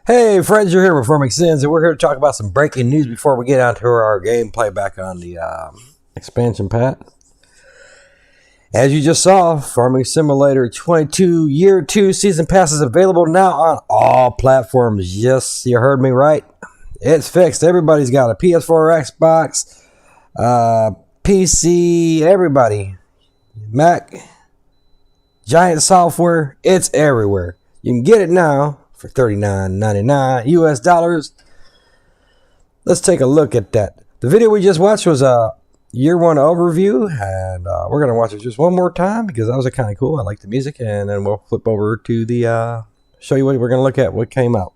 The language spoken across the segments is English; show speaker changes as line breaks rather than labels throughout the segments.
Hey friends, you're here with Sinz, and we're here to talk about some breaking news before we get on to our gameplay back on the expansion pack. As you just saw, Farming Simulator 22 Year 2 Season Pass is available now on all platforms. Yes, you heard me right. It's fixed. Everybody's got a PS4, Xbox, PC, everybody. Mac, Giant Software, it's everywhere. You can get it now for $39.99 US dollars. Let's take a look at that. The video we just watched was a year one overview, and we're going to watch it just one more time because that was kind of cool. I like the music, and then we'll flip over to the show you what we're going to look at, what came out.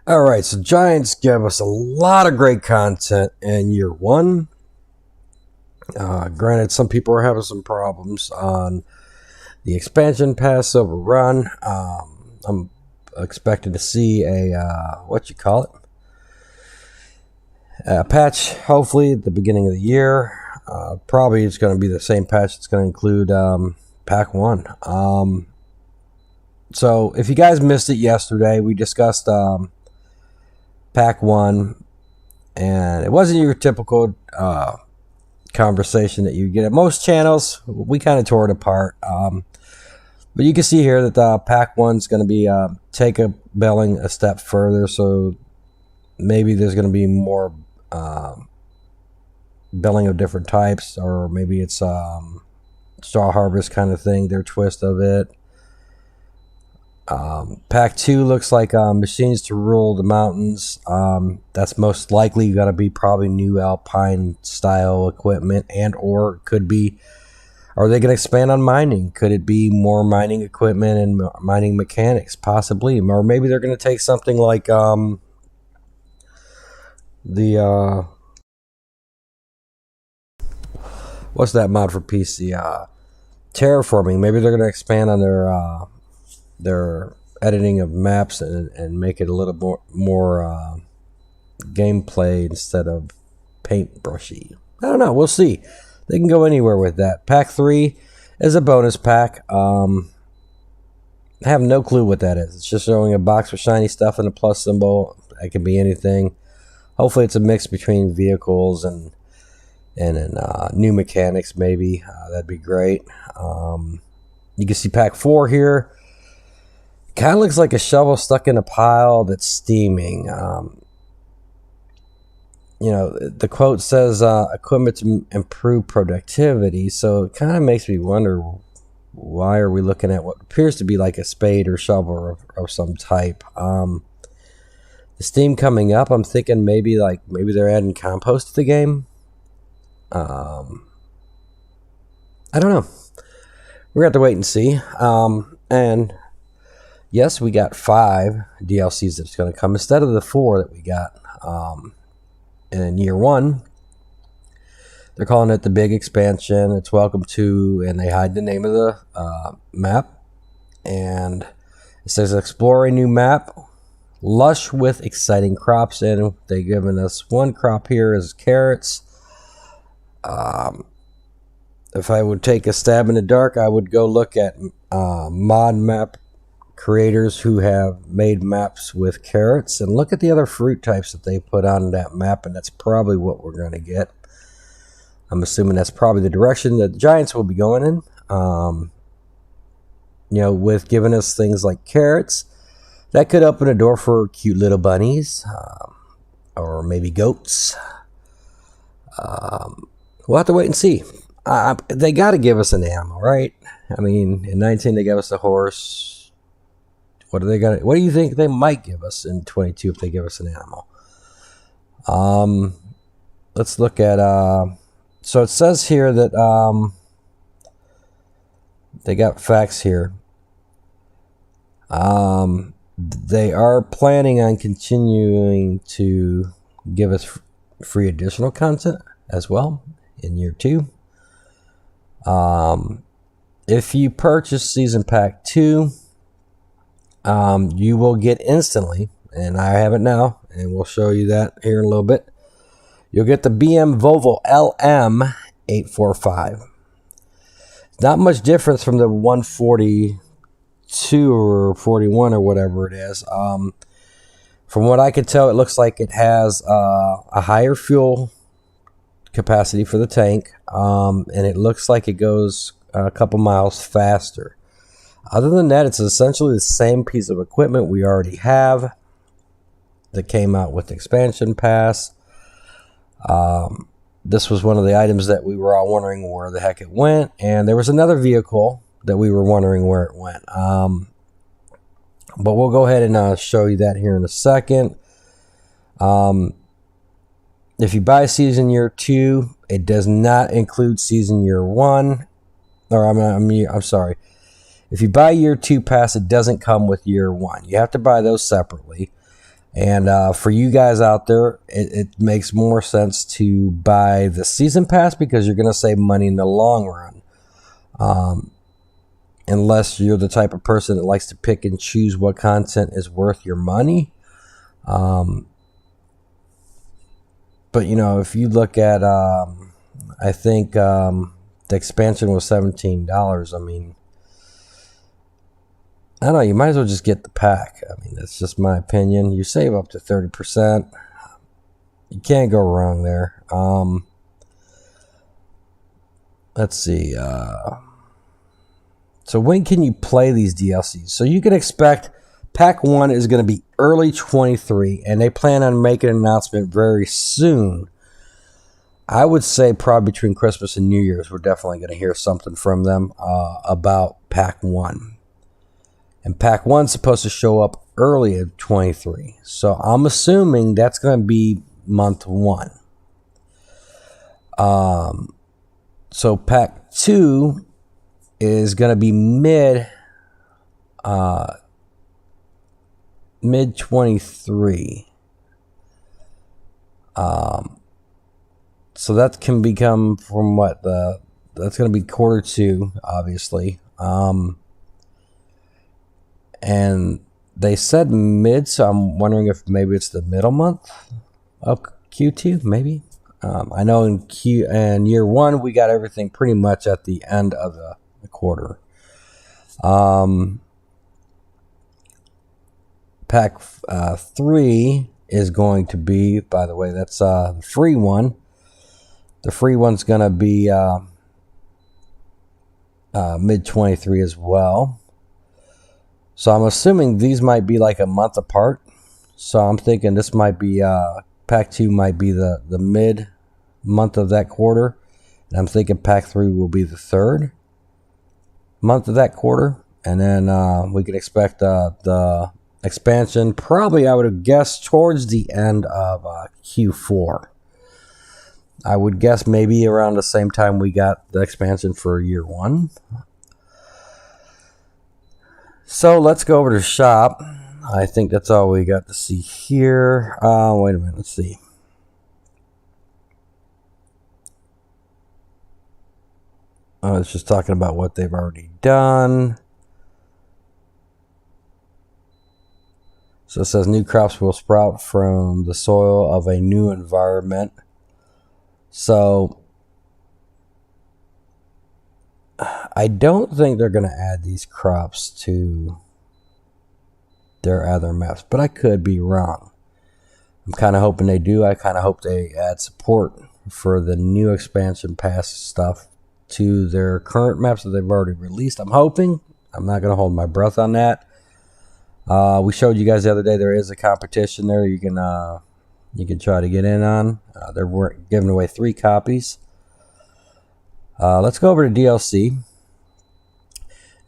Alright, so Giants gave us a lot of great content in year one. Granted, some people are having some problems on the expansion pass Silverrun. I'm expecting to see a, a patch, hopefully, at the beginning of the year. Probably it's going to be the same patch that's going to include Pack 1. So, if you guys missed it yesterday, we discussed Pack 1, and it wasn't your typical conversation that you get at most channels. We kind of tore it apart, but you can see here that the Pack 1's going to be take a belling a step further, so maybe there's going to be more belling of different types, or maybe it's straw harvest kind of thing, their twist of it. Pack 2 looks like machines to rule the mountains. That's most likely going to be probably new Alpine style equipment, and or could be, are they going to expand on mining? Could it be more mining equipment and mining mechanics? Possibly. Or maybe they're going to take something like what's that mod for PC? Terraforming. Maybe they're going to expand on their editing of maps and make it a little more gameplay instead of paintbrushy. I don't know. We'll see. They can go anywhere with that. Pack 3 is a bonus pack. I have no clue what that is. It's just showing a box with shiny stuff and a plus symbol. It can be anything. Hopefully it's a mix between vehicles and new mechanics maybe. That'd be great. You can see Pack 4 here. Kind of looks like a shovel stuck in a pile that's steaming. You know, the quote says equipment to improve productivity, so it kind of makes me wonder, why are we looking at what appears to be like a spade or shovel of some type? The steam coming up, I'm thinking maybe they're adding compost to the game. I don't know. We're going to have to wait and see. And yes, we got 5 DLCs that's going to come instead of the 4 that we got in year 1. They're calling it the big expansion. It's welcome to, and they hide the name of the map. And it says explore a new map, lush with exciting crops. And they've given us one crop here as carrots. if I would take a stab in the dark, I would go look at mod map creators who have made maps with carrots and look at the other fruit types that they put on that map, and that's probably what we're going to get. I'm assuming that's probably the direction that the Giants will be going in. You know, with giving us things like carrots, that could open a door for cute little bunnies, or maybe goats. We'll have to wait and see. They got to give us an animal, right? I mean, in 19 they gave us a horse. What do you think they might give us in 22 if they give us an animal? Let's look at. So it says here that they got facts here. They are planning on continuing to give us free additional content as well in year 2. If you purchase Season Pack 2, you will get instantly, and I have it now, and we'll show you that here in a little bit. You'll get the Volvo LM 845. Not much difference from the 142 or 41 or whatever it is. From what I could tell, it looks like it has a higher fuel capacity for the tank, and it looks like it goes a couple miles faster. Other than that, it's essentially the same piece of equipment we already have that came out with the expansion pass. This was one of the items that we were all wondering where the heck it went, and there was another vehicle that we were wondering where it went. But we'll go ahead and show you that here in a second. If you buy Season Year 2, it does not include Season Year 1. Or I'm sorry. If you buy Year 2 pass, it doesn't come with Year 1. You have to buy those separately. And for you guys out there, it makes more sense to buy the Season Pass because you're going to save money in the long run. Unless you're the type of person that likes to pick and choose what content is worth your money. But, you know, if you look at, I think the expansion was $17. I mean, I don't know, you might as well just get the pack. I mean, that's just my opinion. You save up to 30%. You can't go wrong there. Let's see. So when can you play these DLCs? So you can expect Pack 1 is going to be early 23, and they plan on making an announcement very soon. I would say probably between Christmas and New Year's, we're definitely going to hear something from them about Pack 1. And Pack 1's supposed to show up early at 23. So I'm assuming that's going to be month 1. So Pack 2 is going to be mid 23. So that can become from what that's going to be Q2, obviously. And they said mid, so I'm wondering if maybe it's the middle month of Q2, maybe. I know in year 1 we got everything pretty much at the end of the quarter. Pack 3 is going to be, by the way, that's the free one. The free one's going to be mid 23 as well. So I'm assuming these might be like a month apart. So I'm thinking this might be Pack 2 might be the mid month of that quarter. And I'm thinking Pack 3 will be the third month of that quarter. And then we can expect the expansion probably, I would have guessed, towards the end of Q4. I would guess maybe around the same time we got the expansion for year 1. So let's go over to shop. I think that's all we got to see here. Wait a minute, let's see. It's just talking about what they've already done. So it says new crops will sprout from the soil of a new environment. So I don't think they're going to add these crops to their other maps, but I could be wrong. I'm kind of hoping they do. I kind of hope they add support for the new expansion pass stuff to their current maps that they've already released. I'm hoping. I'm not going to hold my breath on that. We showed you guys the other day there is a competition there you can try to get in on. They're giving away 3 copies. Let's go over to DLC.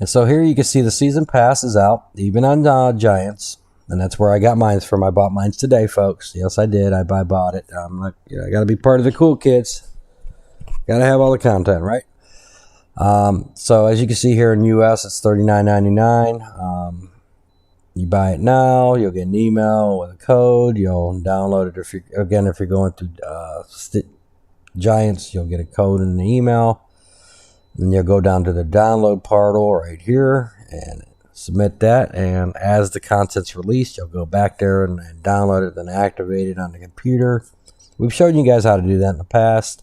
And so here you can see the season pass is out, even on Giants. And that's where I got mine from. I bought mine today, folks. Yes, I did. I bought it. I'm like, I got to be part of the cool kids. Got to have all the content, right? So as you can see here in US, it's $39.99. You buy it now, you'll get an email with a code. You'll download it if you're going through Giants, you'll get a code in the email. Then you'll go down to the download portal right here and submit that. And as the content's released, you'll go back there and download it, then activate it on the computer. We've shown you guys how to do that in the past.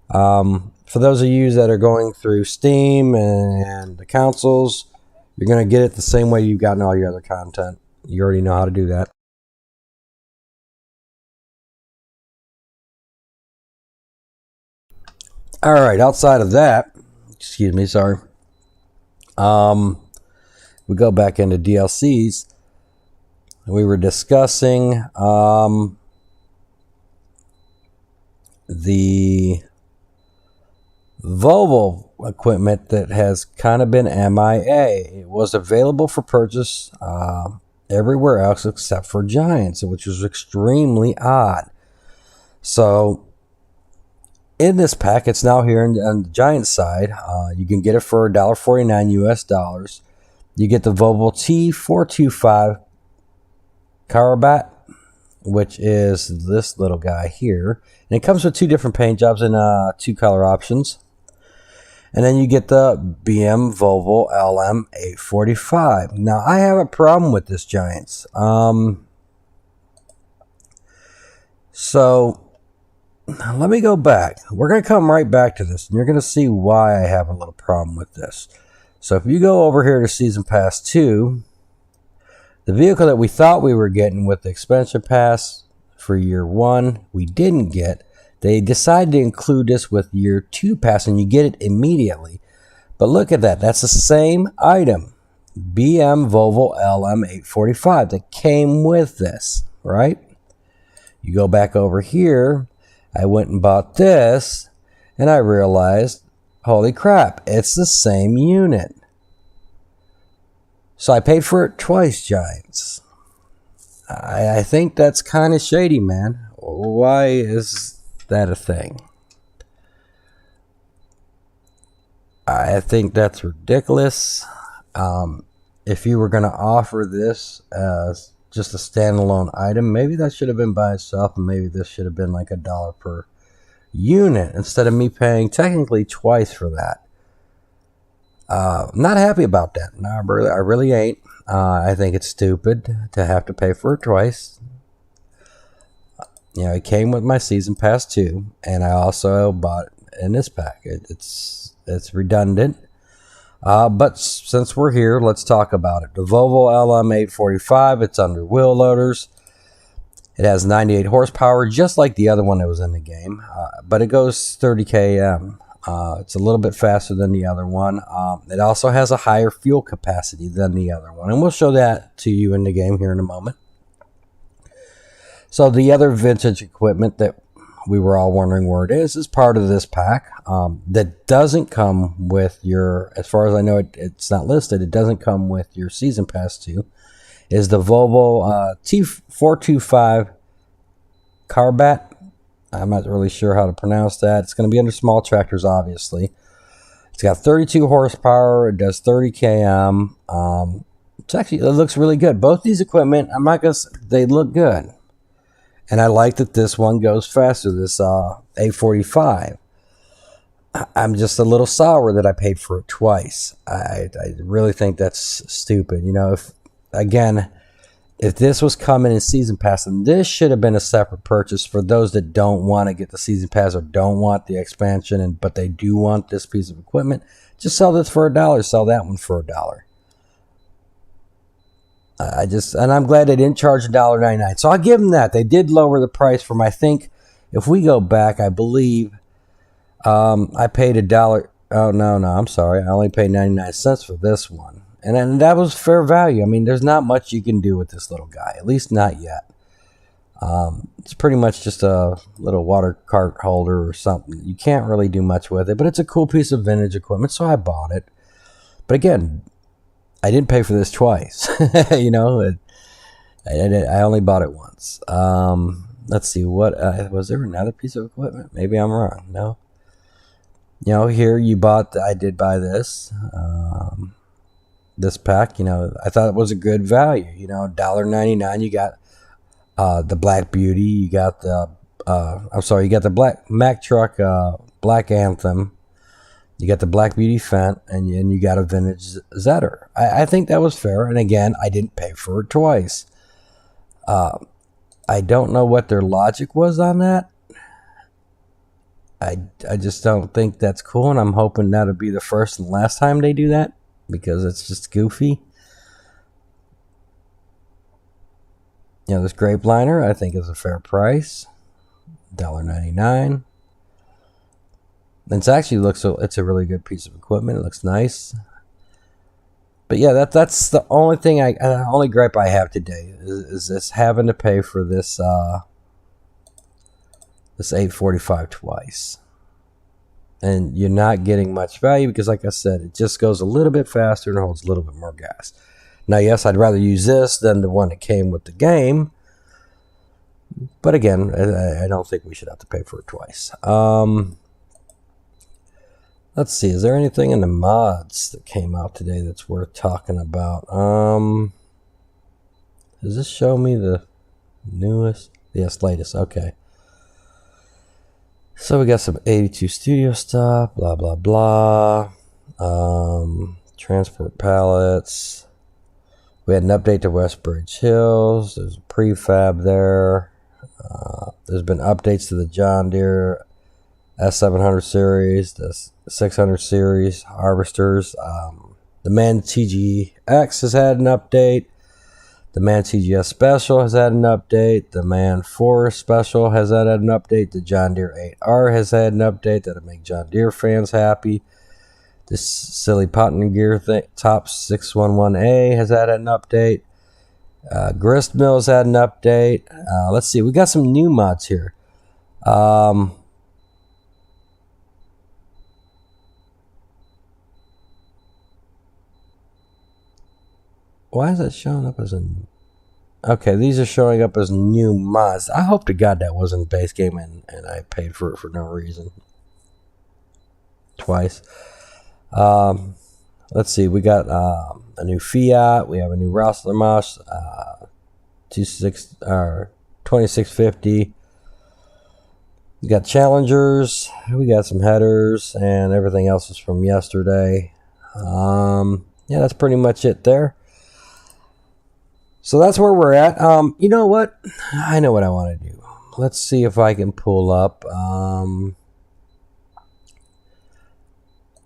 For those of you that are going through Steam and the consoles, you're going to get it the same way you've gotten all your other content. You already know how to do that. All right, outside of that, excuse me, sorry. We go back into DLCs. We were discussing the Volvo equipment that has kind of been MIA. It was available for purchase everywhere else except for Giants, which was extremely odd. So in this pack, it's now here on the Giants side. You can get it for $1.49 US dollars. You get the Volvo T425 Carabat, which is this little guy here. And it comes with 2 different paint jobs and 2 color options. And then you get the Volvo LM 845. Now, I have a problem with this Giants. So let me go back. We're going to come right back to this, and you're going to see why I have a little problem with this. So if you go over here to Season Pass 2, the vehicle that we thought we were getting with the expansion pass for year 1, we didn't get. They decided to include this with year 2 pass, and you get it immediately. But look at that. That's the same item. Volvo LM 845 that came with this, right? You go back over here. I went and bought this, and I realized, holy crap, it's the same unit. So I paid for it twice, Giants. I think that's kind of shady, man. Why is that a thing? I think that's ridiculous. If you were going to offer this as just a standalone item, maybe that should have been by itself, and maybe this should have been like $1 per unit instead of me paying technically twice for that. Not happy about that. No, I really ain't. I think it's stupid to have to pay for it twice. You know, it came with my season pass too, and I also bought it in this pack. It's redundant. But since we're here, let's talk about it. The Volvo LM 845, it's under wheel loaders. It has 98 horsepower, just like the other one that was in the game, but it goes 30 km. It's a little bit faster than the other one. It also has a higher fuel capacity than the other one, and we'll show that to you in the game here in a moment. So the other vintage equipment that we were all wondering where it is part of this pack that doesn't come with your, as far as I know, it's not listed. It doesn't come with your season pass 2. Is the Volvo T425 Carabat. I'm not really sure how to pronounce that. It's going to be under small tractors, obviously. It's got 32 horsepower. It does 30 km. It looks really good. Both these equipment, I'm not going to say, they look good. And I like that this one goes faster, this 845. I'm just a little sour that I paid for it twice. I really think that's stupid. You know, if this was coming in season pass, then this should have been a separate purchase for those that don't want to get the season pass or don't want the expansion, but they do want this piece of equipment. Just sell this for $1. Sell that one for $1. And I'm glad they didn't charge $1.99. So I'll give them that. They did lower the price from, I think, if we go back, I believe I paid $1. Oh, no, I'm sorry. I only paid 99 cents for this one. And that was fair value. I mean, there's not much you can do with this little guy, at least not yet. It's pretty much just a little water cart holder or something. You can't really do much with it, but it's a cool piece of vintage equipment, so I bought it. But again, I didn't pay for this twice. You know, I only bought it once. Let's see, what was there another piece of equipment? Maybe I'm wrong. No. You know, here I did buy this. This pack, you know, I thought it was a good value. You know, $1.99. You got the Black Beauty. You got the you got the Black Mack Truck Black Anthem. You got the Black Beauty Fent, and you got a vintage Zetter. I think that was fair. And again, I didn't pay for it twice. I don't know what their logic was on that. I just don't think that's cool, and I'm hoping that'll be the first and last time they do that, because it's just goofy. You know, this grape liner I think is a fair price, $1.99. It's actually it's a really good piece of equipment. It looks nice. But yeah, that's the only thing only gripe I have today is this having to pay for this this 845 twice. And you're not getting much value because, like I said, it just goes a little bit faster and holds a little bit more gas. Now, yes, I'd rather use this than the one that came with the game. But again, I don't think we should have to pay for it twice. Let's see. Is there anything in the mods that came out today that's worth talking about? Does this show me the newest? Yes, latest. Okay. So we got some 82 studio stuff, blah, blah, blah. Transport pallets. We had an update to Westbridge Hills. There's a prefab there. There's been updates to the John Deere S700 series, the 600 series harvesters. The Man TGX has had an update. The Man TGS Special has had an update. The Man Forest Special has had an update. The John Deere 8R has had an update that'll make John Deere fans happy. This silly potting gear thing, Top 611A has had an update. Grist Mill's had an update. Let's see, we got some new mods here. Why is that showing up as a... Okay, these are showing up as new mods. I hope to God that wasn't base game and I paid for it for no reason. Twice. Let's see, we got a new Fiat. We have a new Roslermosh 2650. We got Challengers. We got some headers, and everything else is from yesterday. Yeah, that's pretty much it there. So that's where we're at. You know what? I know what I want to do. Let's see if I can pull up.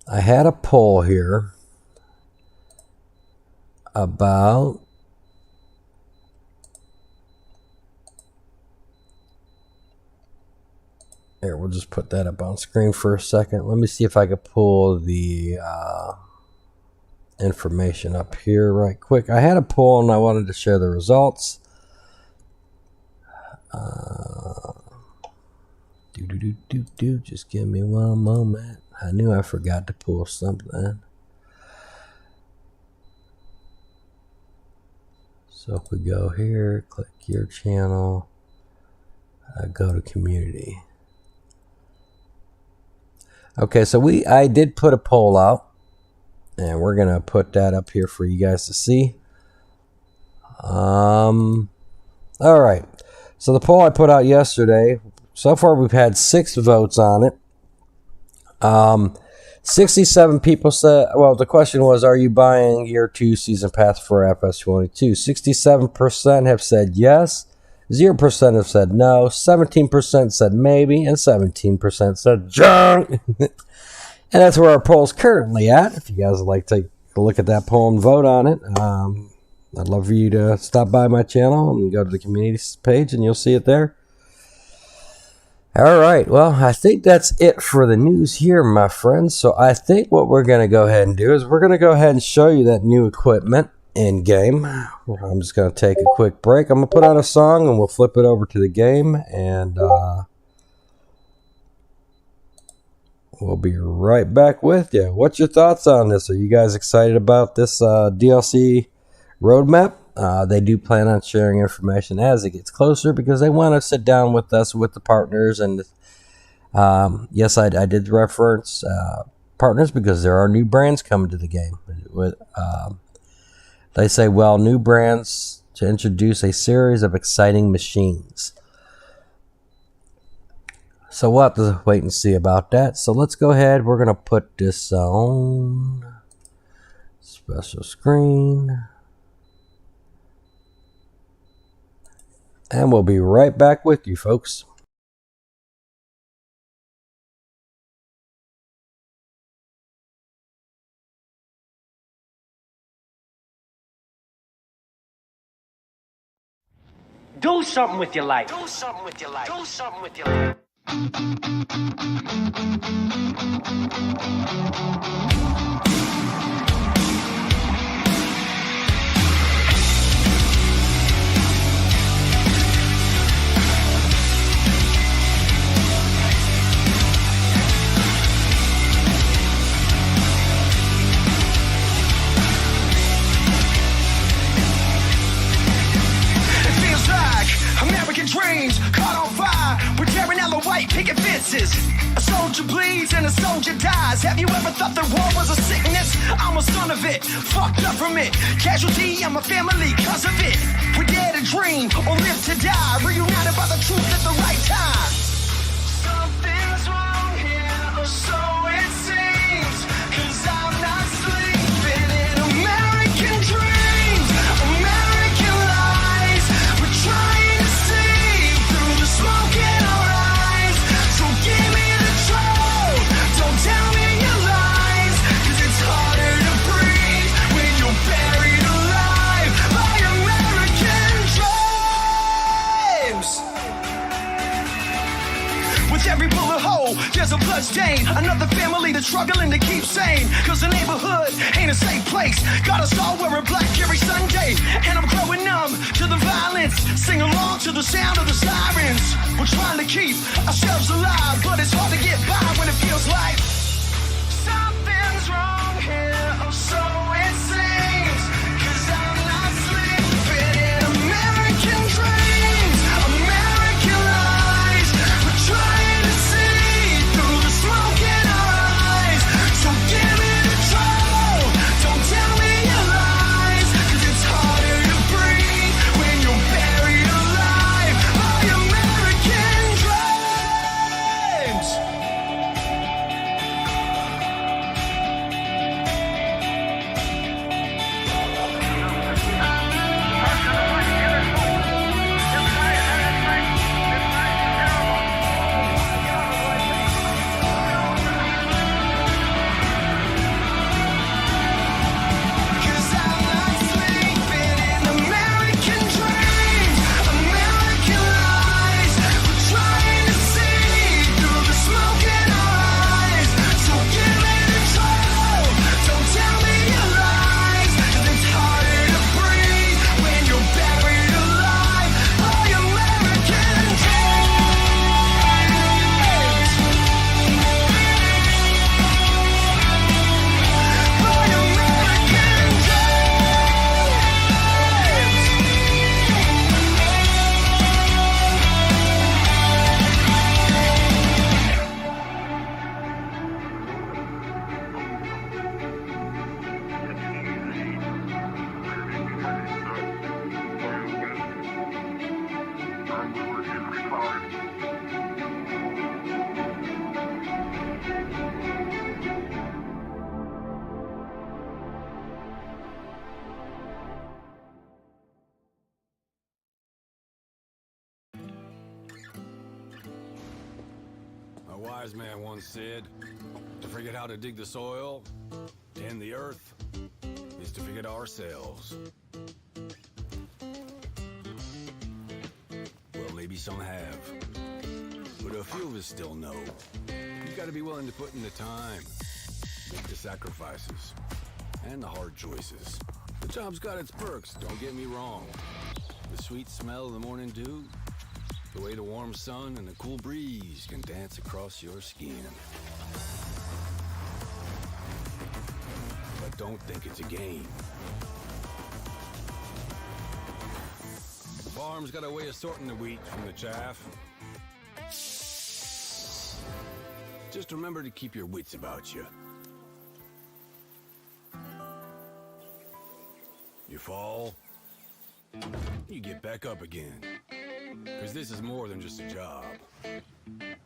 I had a poll here about here. We'll just put that up on screen for a second. Let me see if I can pull the information up here right quick. I had a poll and I wanted to share the results. Just give me one moment. I knew I forgot to pull something. So if we go here, click your channel, go to community. Okay, so I did put a poll out, and we're gonna put that up here for you guys to see. All right, so the poll I put out yesterday, so far we've had 6 votes on it. 67 people said, well, the question was, are you buying year 2 season pass for FS22? 67% have said yes, 0% have said no, 17% said maybe, and 17% said junk. And that's where our poll's currently at. If you guys would like to take a look at that poll and vote on it, I'd love for you to stop by my channel and go to the community page, and you'll see it there. All right, well, I think that's it for the news here, my friends. So I think what we're going to go ahead and do is we're going to go ahead and show you that new equipment in game. I'm just going to take a quick break. I'm going to put on a song and we'll flip it over to the game, and we'll be right back with you. What's your thoughts on this? Are you guys excited about this DLC roadmap? They do plan on sharing information as it gets closer because they want to sit down with us, with the partners. And yes, I did reference partners because there are new brands coming to the game. They say, well, new brands to introduce a series of exciting machines. So we'll have to wait and see about that. So let's go ahead. We're going to put this on special screen. And we'll be right back with you, folks.
Do something with your life. Do something with your life. Do something with your life.
Dreams caught on fire. We're tearing out the white picket fences. A soldier bleeds and a soldier dies. Have you ever thought that war was a sickness? I'm a son of it, fucked up from it. Casualty in my family cause of it. We dare to dream or live to die. Reunited by the truth at the right time. Something's wrong here, or so it seems. Cause I'm not sleeping in American dreams, American lies. We're trying to see through the smoke in our eyes. So give me the truth, don't tell me your lies. Cause it's harder to breathe when you're buried alive by American dreams. With every bullet hole, there's a blood stain. Another family that's struggling to keep sane. Cause the neighborhood ain't a safe place. Got us all wearing black every Sunday. And I'm growing numb to the violence. Sing along to the sound of the sirens. We're trying to keep ourselves alive, but it's hard to get by when it feels like something's wrong here, or so it seems. Cause I'm not sleeping in American dreams, American lies. We're trying to see through the smoke in our eyes. So give me the truth, don't tell me your lies. Cause it's harder to breathe when you're buried alive by American dreams.
wise man once said, to forget how to dig the soil, tend the earth, is to forget ourselves. Well, maybe some have, but a few of us still know. You gotta be willing to put in the time, make the sacrifices, and the hard choices. The job's got its perks, don't get me wrong. The sweet smell of the morning dew, the way the warm sun and the cool breeze can dance across your skin. But don't think it's a game. The farm's got a way of sorting the wheat from the chaff. Just remember to keep your wits about you. You fall, you get back up again. Because this is more than just a job.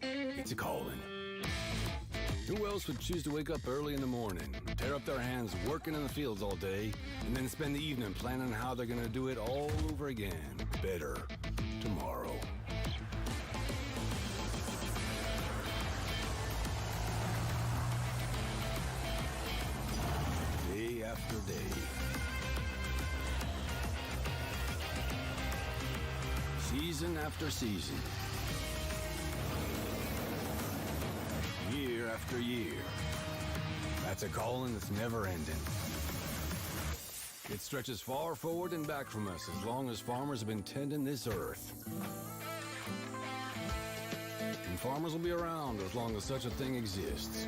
It's a calling. Who else would choose to wake up early in the morning, tear up their hands working in the fields all day, and then spend the evening planning how they're gonna do it all over again, better, tomorrow? Day after day. Season after season. Year after year. That's a calling that's never ending. It stretches far forward and back from us as long as farmers have been tending this earth. And farmers will be around as long as such a thing exists.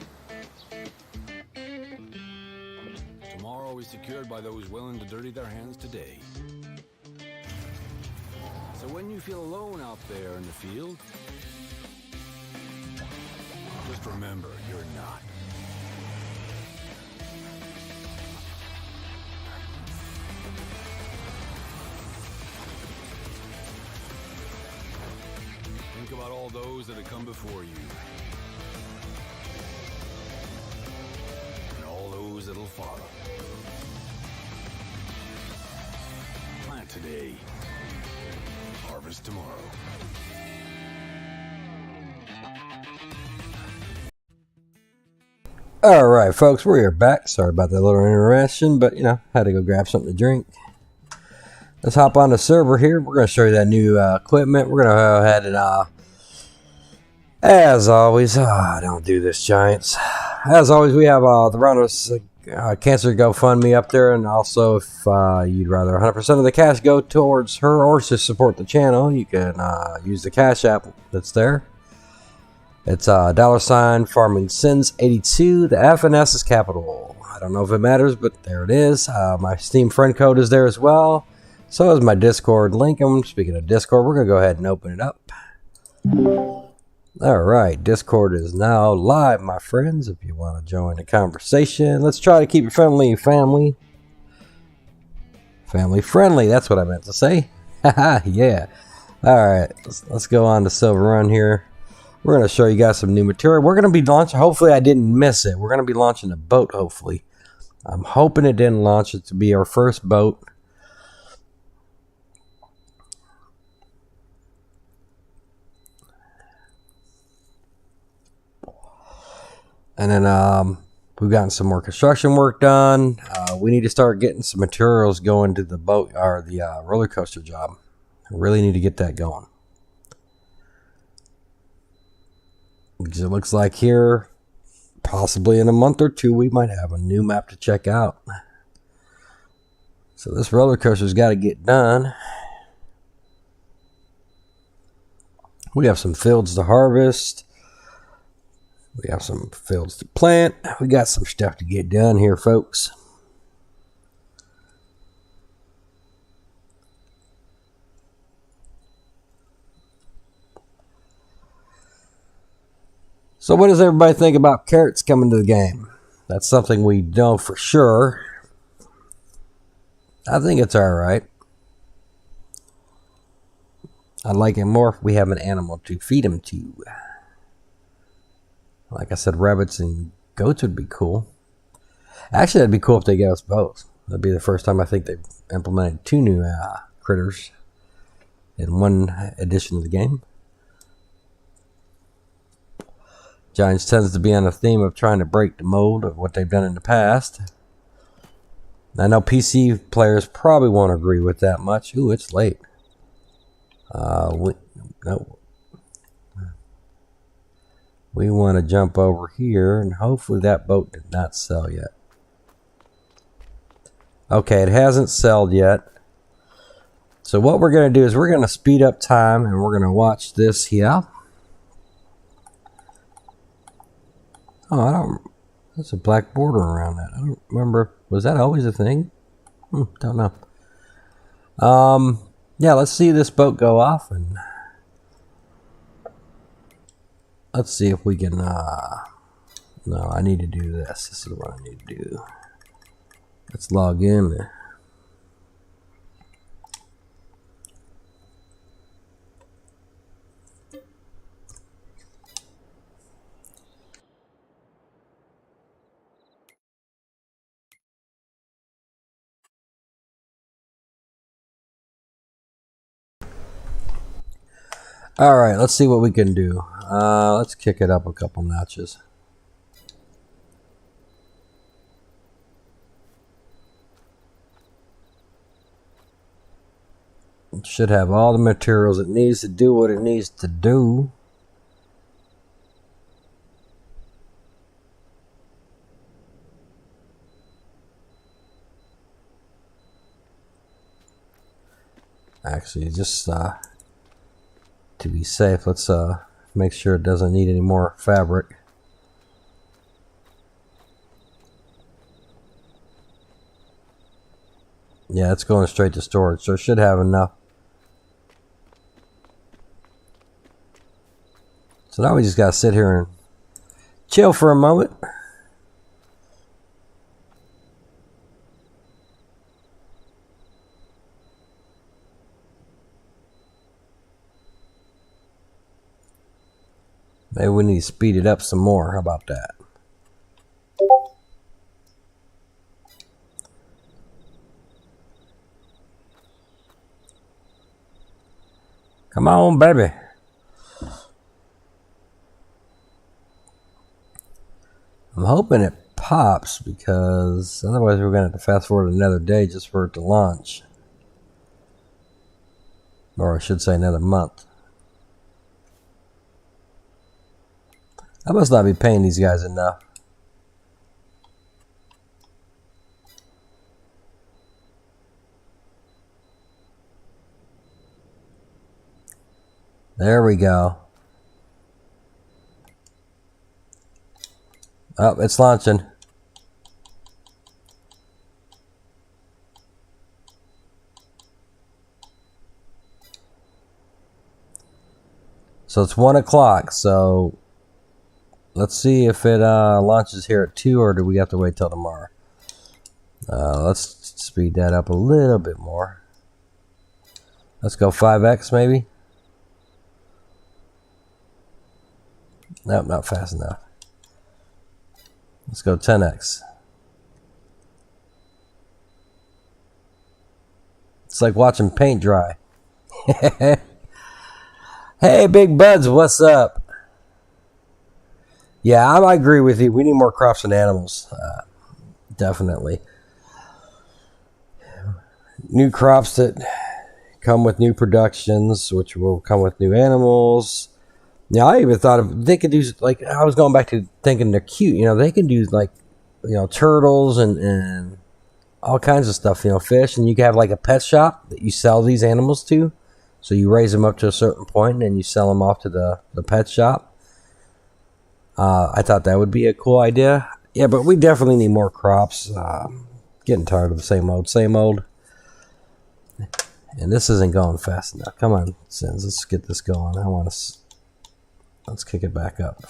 Tomorrow is secured by those willing to dirty their hands today. So when you feel alone out there in the field, just remember, you're not. Think about all those that have come before you. And all those that'll follow. Plant today. Harvest tomorrow.
All right, folks, we're back. Sorry about that little interruption, but, you know, had to go grab something to drink. Let's hop on the server here. We're going to show you that new equipment. We're going to go ahead and, as always, don't do this, Giants. As always, we have the Rounders Cancer GoFundMe up there, and also if you'd rather 100% of the cash go towards her or to support the channel, you can use the Cash App that's there. It's $ farming Sinz 82. The FNS is capital. I don't know if it matters, but there it is. My Steam friend code is there as well. So is my Discord link. And speaking of Discord, we're going to go ahead and open it up. All right, Discord is now live, my friends. If you want to join the conversation, let's try to keep it family friendly. That's what I meant to say. Haha, yeah. All right, let's go on to Silverrun here. We're going to show you guys some new material. We're going to be launching, hopefully I didn't miss it. We're going to be launching a boat, hopefully. I'm hoping it didn't launch. It to be our first boat. And then we've gotten some more construction work done. We need to start getting some materials going to the boat, or the roller coaster job. I really need to get that going. Because it looks like here, possibly in a month or two, we might have a new map to check out. So this roller coaster's got to get done. We have some fields to harvest. We have some fields to plant. We got some stuff to get done here, folks. So what does everybody think about carrots coming to the game? That's something we know for sure. I think it's alright. I'd like it more if we have an animal to feed them to. Like I said, rabbits and goats would be cool. Actually, that'd be cool if they gave us both. That'd be the first time I think they've implemented 2 new critters in one edition of the game. Giants tends to be on a theme of trying to break the mold of what they've done in the past. I know PC players probably won't agree with that much. Ooh, it's late. We want to jump over here, and hopefully that boat did not sell yet. Okay, it hasn't sold yet. So what we're going to do is we're going to speed up time, and we're going to watch this here. Oh, I don't... There's a black border around that. I don't remember. Was that always a thing? Don't know. Yeah, let's see this boat go off, and let's see if we can. No, I need to do this. This is what I need to do. Let's log in. Alright, let's see what we can do. Let's kick it up a couple notches. It should have all the materials it needs to do what it needs to do. Actually, just to be safe, let's make sure it doesn't need any more fabric. Yeah, it's going straight to storage, so it should have enough. So now we just gotta sit here and chill for a moment. Maybe we need to speed it up some more. How about that? Come on, baby. I'm hoping it pops, because otherwise we're going to have to fast forward another day just for it to launch. Or I should say another month. I must not be paying these guys enough. There we go. Oh, it's launching. So it's 1 o'clock, so let's see if it launches here at 2, or do we have to wait till tomorrow? Let's speed that up a little bit more. Let's go 5x maybe. Nope, not fast enough. Let's go 10x. It's like watching paint dry. Hey, Big Buds, what's up? Yeah, I agree with you. We need more crops and animals. Definitely. New crops that come with new productions, which will come with new animals. Yeah, I even thought of, they could do, like, I was going back to thinking they're cute. You know, they can do, like, you know, turtles and all kinds of stuff, you know, fish. And you can have, like, a pet shop that you sell these animals to. So you raise them up to a certain point, and then you sell them off to the pet shop. I thought that would be a cool idea. Yeah, but we definitely need more crops. Getting tired of the same old, same old. And this isn't going fast enough. Come on, Sinz, let's get this going. I want to... Let's kick it back up.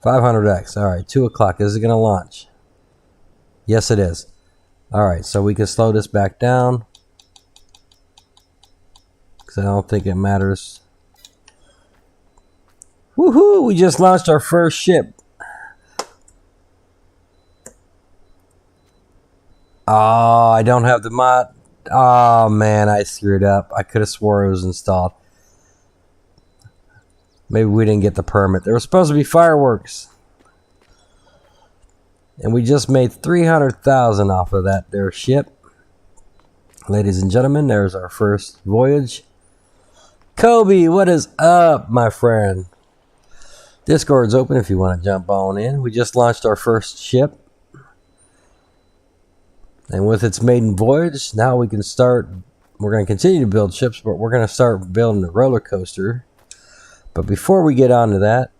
500x. All right, 2 o'clock. Is it going to launch? Yes, it is. All right, so we can slow this back down, because I don't think it matters. Woohoo! We just launched our first ship. Oh, I don't have the mod. Oh, man, I screwed up. I could have swore it was installed. Maybe we didn't get the permit. There was supposed to be fireworks. And we just made $300,000 off of that there ship. Ladies and gentlemen, there's our first voyage. Kobe, what is up, my friend? Discord's open if you want to jump on in. We just launched our first ship. And with its maiden voyage, now we can start. We're going to continue to build ships, but we're going to start building the roller coaster. But before we get on to that,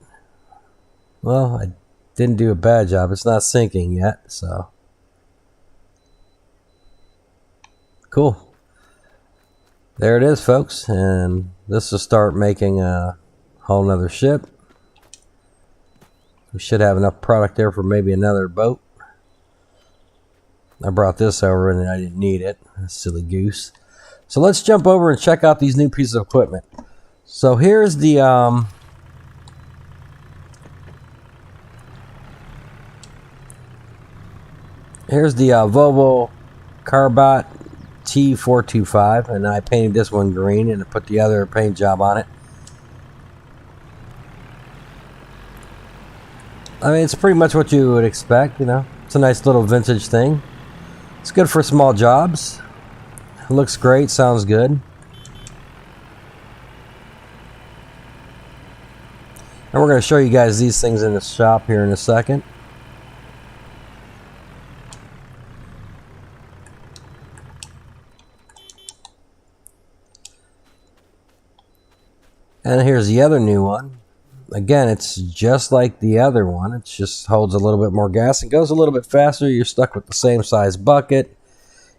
well, I didn't do a bad job. It's not sinking yet, so. Cool. There it is, folks. And this will start making a whole nother ship. We should have enough product there for maybe another boat. I brought this over and I didn't need it. Silly goose. So let's jump over and check out these new pieces of equipment. So here's the Volvo Carbot T425, and I painted this one green and I put the other paint job on it. I mean, it's pretty much what you would expect, you know. It's a nice little vintage thing. It's good for small jobs. It looks great, sounds good. And we're going to show you guys these things in the shop here in a second. And here's the other new one. Again, it's just like the other one. It just holds a little bit more gas and goes a little bit faster. You're stuck with the same size bucket.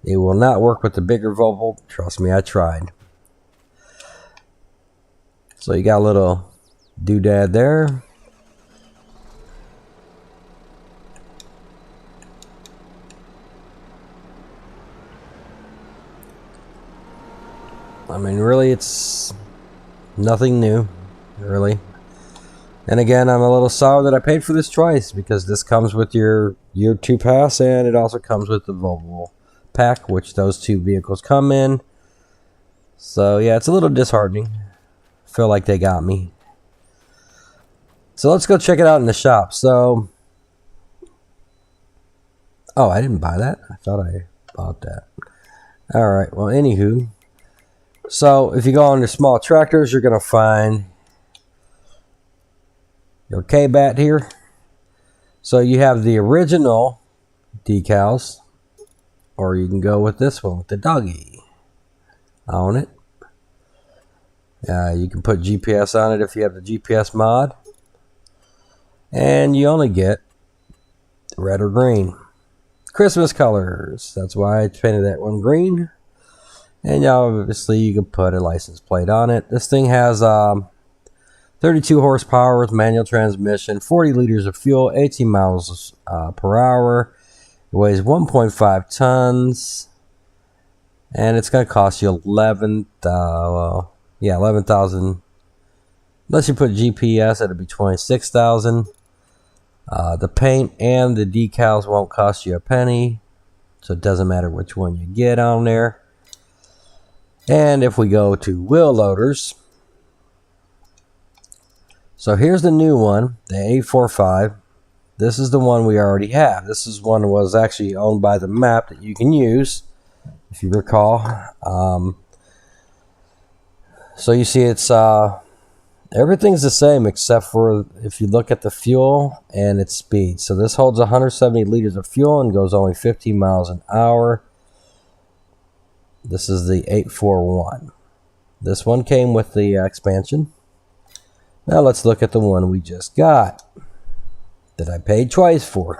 It will not work with the bigger Volvo. Trust me, I tried. So you got a little doodad there. I mean, really, it's nothing new, really. And again, I'm a little sour that I paid for this twice, because this comes with your year 2 pass, and it also comes with the Volvo pack, which those two vehicles come in. So yeah, it's a little disheartening. Feel like they got me. So let's go check it out in the shop. So, oh, I didn't buy that. I thought I bought that. All right. Well, anywho, so if you go on to small tractors, you're gonna find your K-Bat here. So you have the original decals, or you can go with this one with the doggy on it. You can put GPS on it if you have the GPS mod, and you only get red or green. Christmas colors, that's why I painted that one green. And obviously you can put a license plate on it. This thing has 32 horsepower with manual transmission, 40 liters of fuel, 18 miles per hour. It weighs 1.5 tons. And it's going to cost you $11,000. Unless you put GPS, it'll be $26,000. The paint and the decals won't cost you a penny. So it doesn't matter which one you get on there. And if we go to wheel loaders, so here's the new one, the 845. This is the one we already have. This is one that was actually owned by the map that you can use, if you recall. So you see it's everything's the same except for if you look at the fuel and its speed. So this holds 170 liters of fuel and goes only 15 miles an hour. This is the 841. This one came with the expansion. Now let's look at the one we just got that I paid twice for.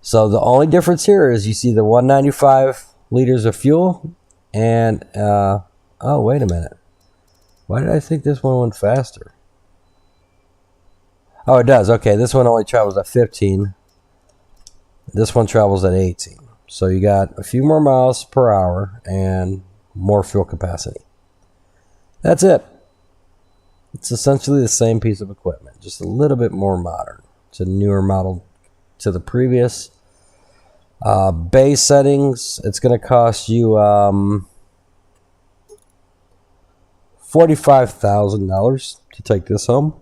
So the only difference here is you see the 195 liters of fuel and oh, wait a minute. Why did I think this one went faster? Oh, it does. Okay, this one only travels at 15. This one travels at 18. So you got a few more miles per hour and more fuel capacity. That's it. It's essentially the same piece of equipment, just a little bit more modern. It's a newer model to the previous. Base settings, it's going to cost you $45,000 to take this home,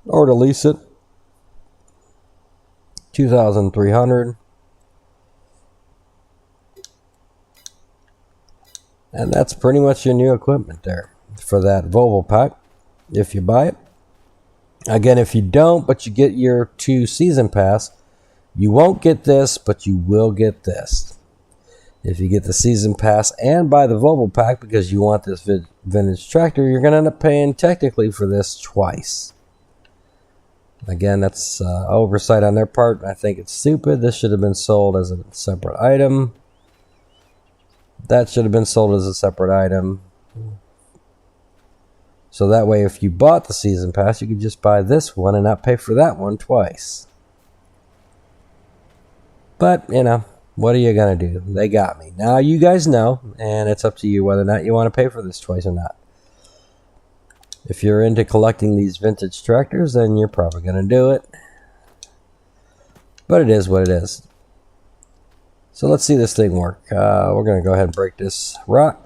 or to lease it. $2,300. And that's pretty much your new equipment there for that Volvo pack, if you buy it. Again, if you don't, but you get your 2 season pass, you won't get this, but you will get this. If you get the season pass and buy the Volvo pack because you want this vintage tractor, you're going to end up paying technically for this twice. Again, that's oversight on their part. I think it's stupid. This should have been sold as a separate item. That should have been sold as a separate item. So that way, if you bought the season pass, you could just buy this one and not pay for that one twice. But, you know, what are you going to do? They got me. Now you guys know, and it's up to you whether or not you want to pay for this twice or not. If you're into collecting these vintage tractors, then you're probably going to do it. But it is what it is. So let's see this thing work. We're going to go ahead and break this rock.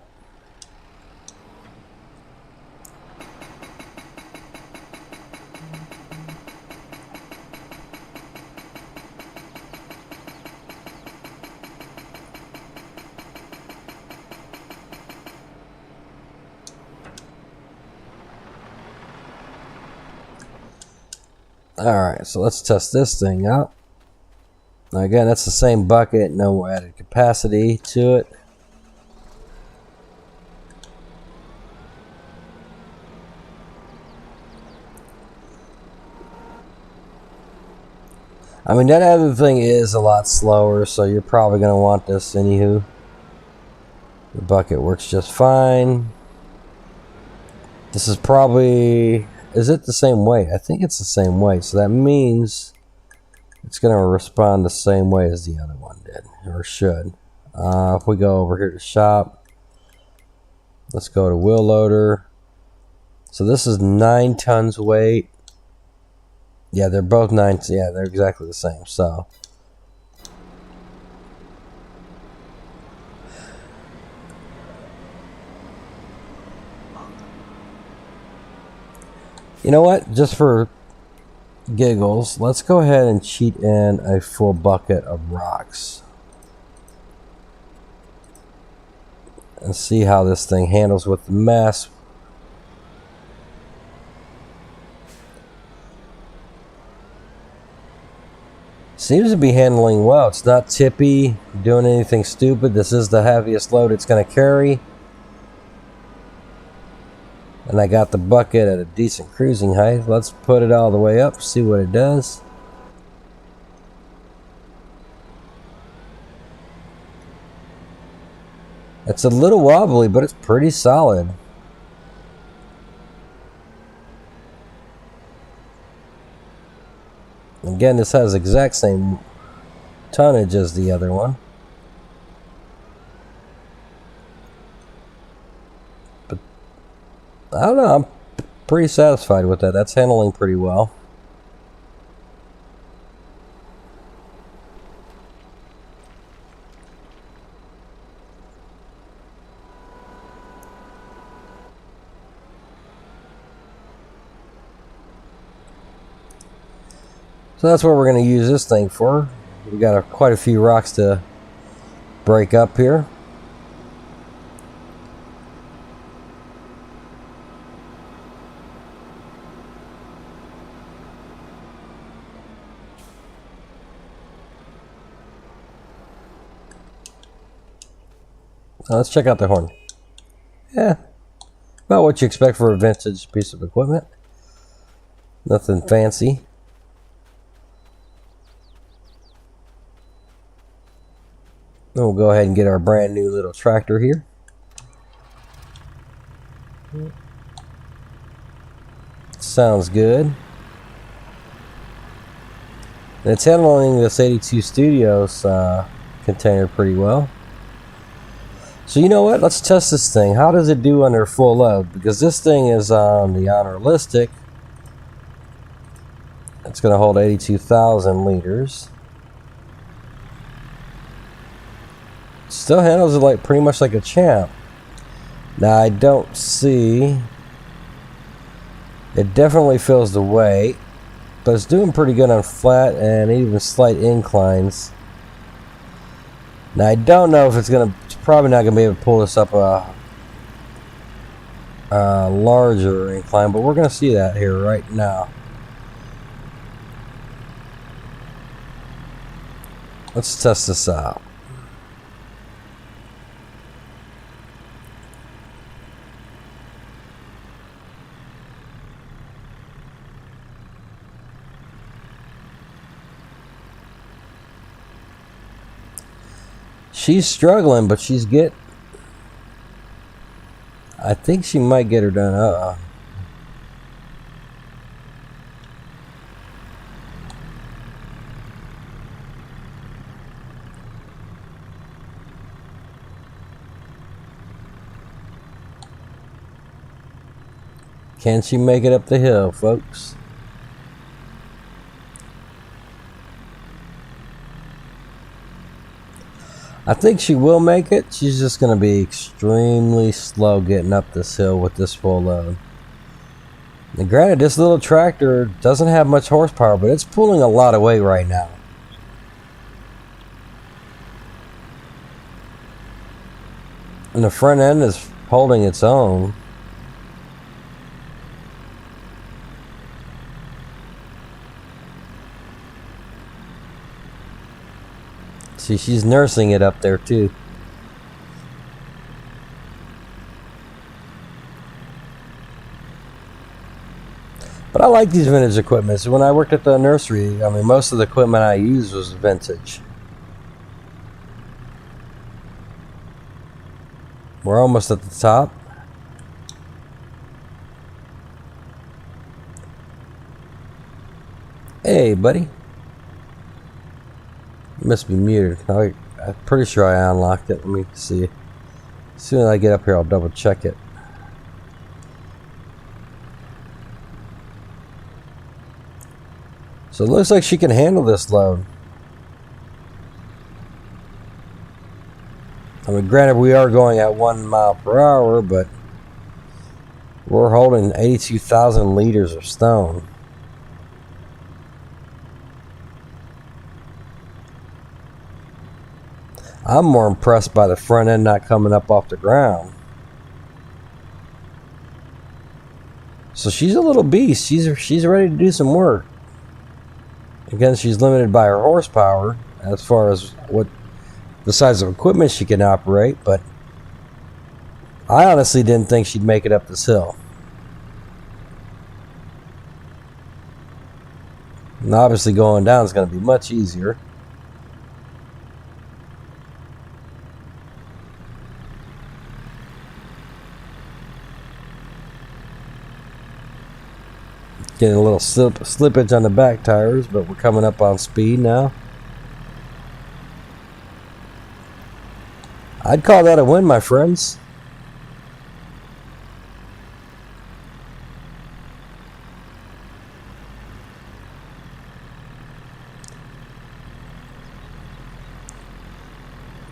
Alright, so let's test this thing out. Now again, that's the same bucket, no added capacity to it. I mean, that other thing is a lot slower, so you're probably going to want this anywho. The bucket works just fine. This is probably... Is it the same weight? I think it's the same weight, so that means it's going to respond the same way as the other one did, or should. If we go over here to shop, let's go to wheel loader. So this is 9 tons weight. Yeah, they're both 9. Yeah, they're exactly the same. So you know what? Just for giggles, let's go ahead and cheat in a full bucket of rocks and see how this thing handles with the mess. Seems to be handling well. It's not tippy, doing anything stupid. This is the heaviest load it's going to carry. And I got the bucket at a decent cruising height. Let's put it all the way up, see what it does. It's a little wobbly, but it's pretty solid. Again, this has the exact same tonnage as the other one. But I don't know, I'm pretty satisfied with that. That's handling pretty well. So that's what we're going to use this thing for. We got quite a few rocks to break up here. Now let's check out the horn. Yeah, about what you expect for a vintage piece of equipment. Nothing fancy. Then we'll go ahead and get our brand new little tractor here. Sounds good. And it's handling this 82 Studios container pretty well. So you know what? Let's test this thing. How does it do under full load? Because this thing is on the Honorlistic. It's going to hold 82,000 liters. Still handles it like pretty much like a champ. Now I don't see It definitely feels the weight, but it's doing pretty good on flat and even slight inclines. Now I don't know if it's probably not gonna be able to pull this up a larger incline, but we're gonna see that here right now. Let's test this out. She's struggling, but she's I think she might get her done. Can she make it up the hill, folks? I think she will make it. She's just going to be extremely slow getting up this hill with this full load. And granted, this little tractor doesn't have much horsepower, but it's pulling a lot of weight right now. And the front end is holding its own. See, she's nursing it up there too. But I like these vintage equipment. So when I worked at the nursery, I mean, most of the equipment I used was vintage. We're almost at the top. Hey, buddy. You must be muted. I'm pretty sure I unlocked it. Let me see. As soon as I get up here, I'll double check it. So it looks like she can handle this load. I mean, granted, we are going at 1 mile per hour, but we're holding 82,000 liters of stone. I'm more impressed by the front end not coming up off the ground. So she's a little beast. She's ready to do some work. Again, she's limited by her horsepower as far as what the size of equipment she can operate, but I honestly didn't think she'd make it up this hill. And obviously going down is going to be much easier. Getting a little slippage on the back tires, but we're coming up on speed now. I'd call that a win, my friends.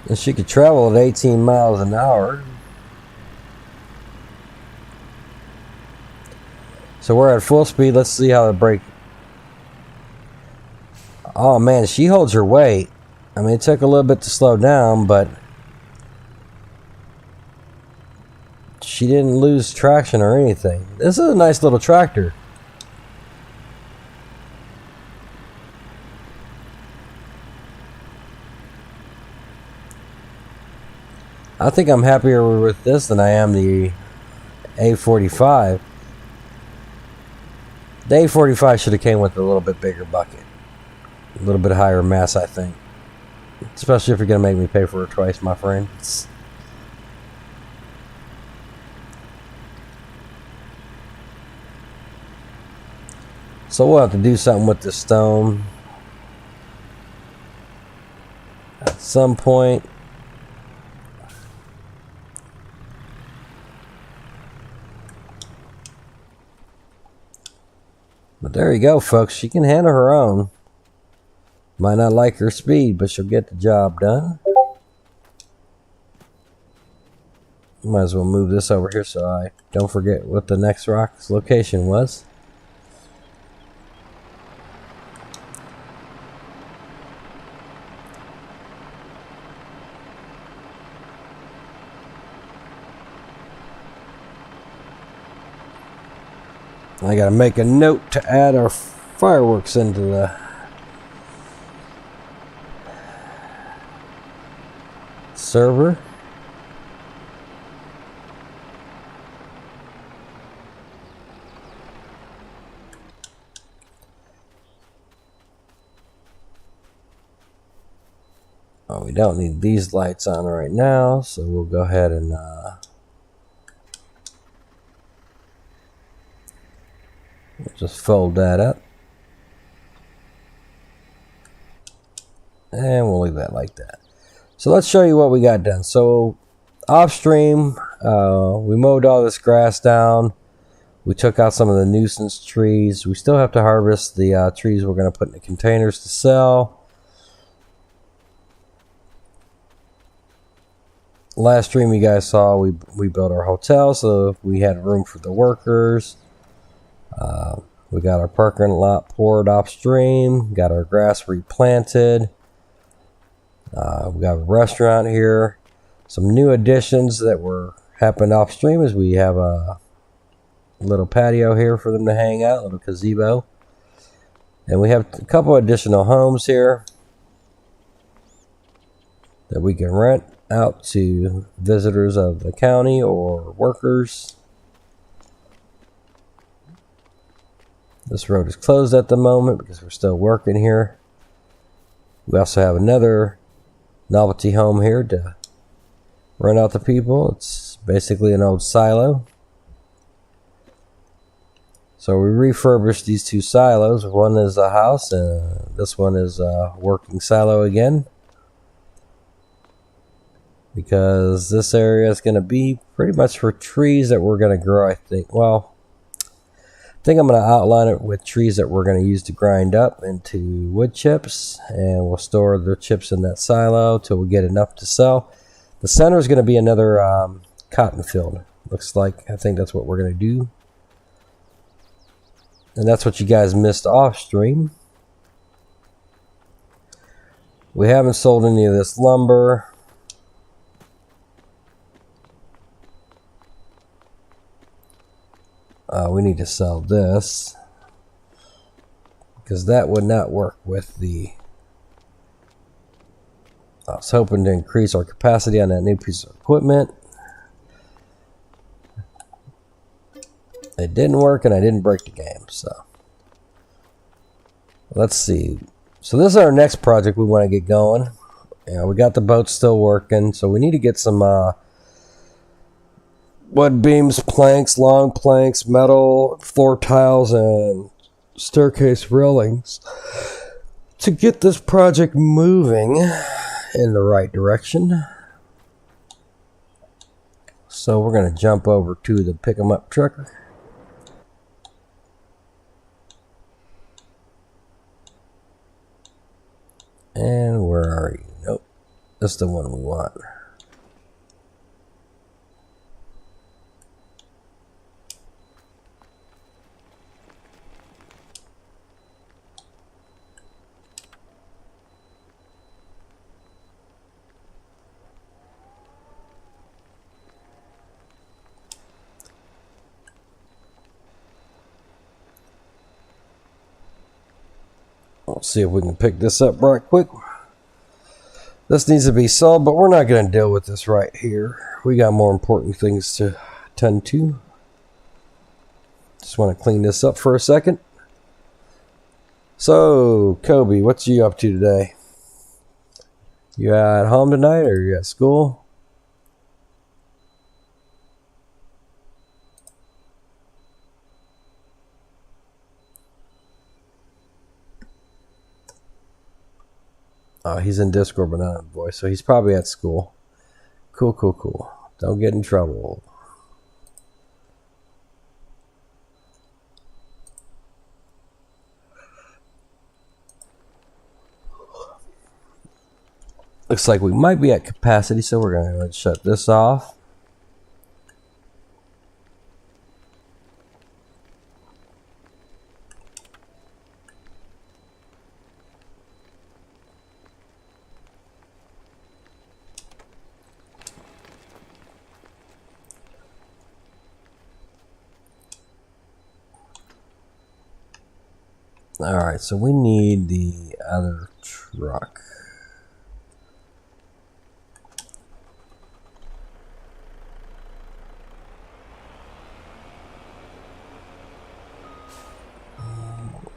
And she could travel at 18 miles an hour. So we're at full speed. Let's see how the brake. Oh man, she holds her weight. I mean, it took a little bit to slow down, but she didn't lose traction or anything. This is a nice little tractor. I think I'm happier with this than I am the A45. The A45 should have came with a little bit bigger bucket. A little bit higher mass, I think. Especially if you're going to make me pay for it twice, my friends. So we'll have to do something with the stone at some point. But there you go, folks. She can handle her own. Might not like her speed, but she'll get the job done. Might as well move this over here so I don't forget what the next rock's location was. I gotta make a note to add our fireworks into the server. Oh, we don't need these lights on right now, so we'll go ahead and we'll just fold that up. And we'll leave that like that. So let's show you what we got done. So off stream, we mowed all this grass down. We took out some of the nuisance trees. We still have to harvest the trees we're going to put in the containers to sell. Last stream you guys saw, we built our hotel, so we had room for the workers. We got our parking lot poured off stream. Got our grass replanted. We got a restaurant here. Some new additions that were happened off stream is we have a little patio here for them to hang out, a little gazebo. And we have a couple additional homes here that we can rent out to visitors of the county or workers. This road is closed at the moment because we're still working here. We also have another novelty home here to rent out to people. It's basically an old silo. So we refurbished these two silos. One is a house and this one is a working silo again, because this area is going to be pretty much for trees that we're going to grow, I think. Well, I think I'm going to outline it with trees that we're going to use to grind up into wood chips, and we'll store the chips in that silo till we get enough to sell. The center is going to be another cotton field. Looks like, I think that's what we're going to do. And that's what you guys missed off stream. We haven't sold any of this lumber. We need to sell this because that would not work with the... I was hoping to increase our capacity on that new piece of equipment. It didn't work and I didn't break the game, so let's see. So this is our next project we want to get going. We got the boat still working, so we need to get some wood beams, planks, long planks, metal floor tiles, and staircase railings to get this project moving in the right direction. So we're going to jump over to the pick 'em up truck. And where are you? Nope, that's the one we want. Let's see if we can pick this up right quick. This needs to be sold, but we're not going to deal with this right here. We got more important things to tend to. Just want to clean this up for a second. So, Kobe, what's you up to today? You at home tonight or you at school? He's in Discord, but not in voice, so he's probably at school. Cool, cool, cool. Don't get in trouble. Looks like we might be at capacity, so we're going to shut this off. Alright, so we need the other truck.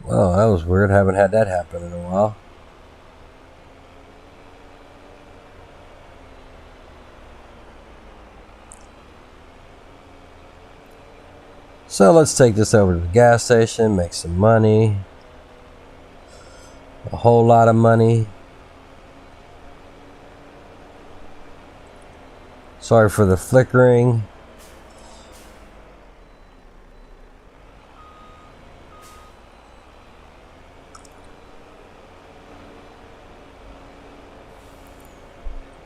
Oh, that was weird. Haven't had that happen in a while. So let's take this over to the gas station, make some money. A whole lot of money. Sorry for the flickering.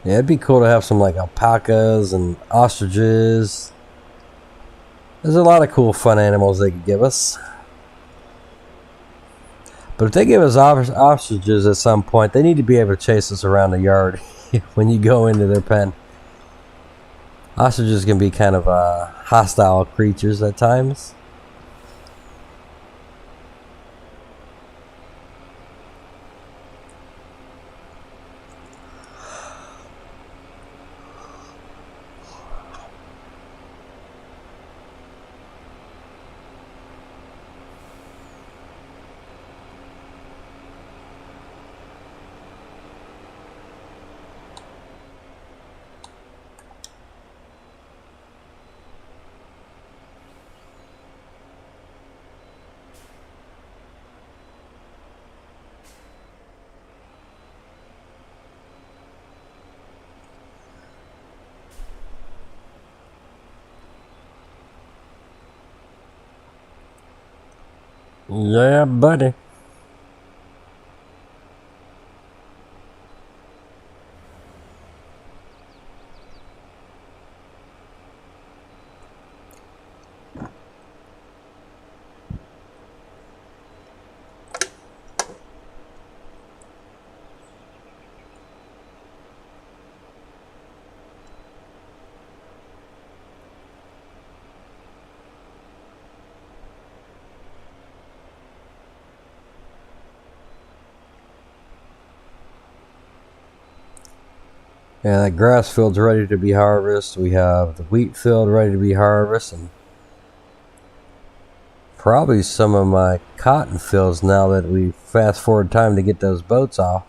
Yeah, it'd be cool to have some like alpacas and ostriches. There's a lot of cool fun animals they could give us. But if they give us ostriches at some point, they need to be able to chase us around the yard when you go into their pen. Ostriches can be kind of hostile creatures at times. Yeah, buddy. Yeah, that grass field's ready to be harvested. We have the wheat field ready to be harvested. And probably some of my cotton fields now that we fast forward time to get those boats off.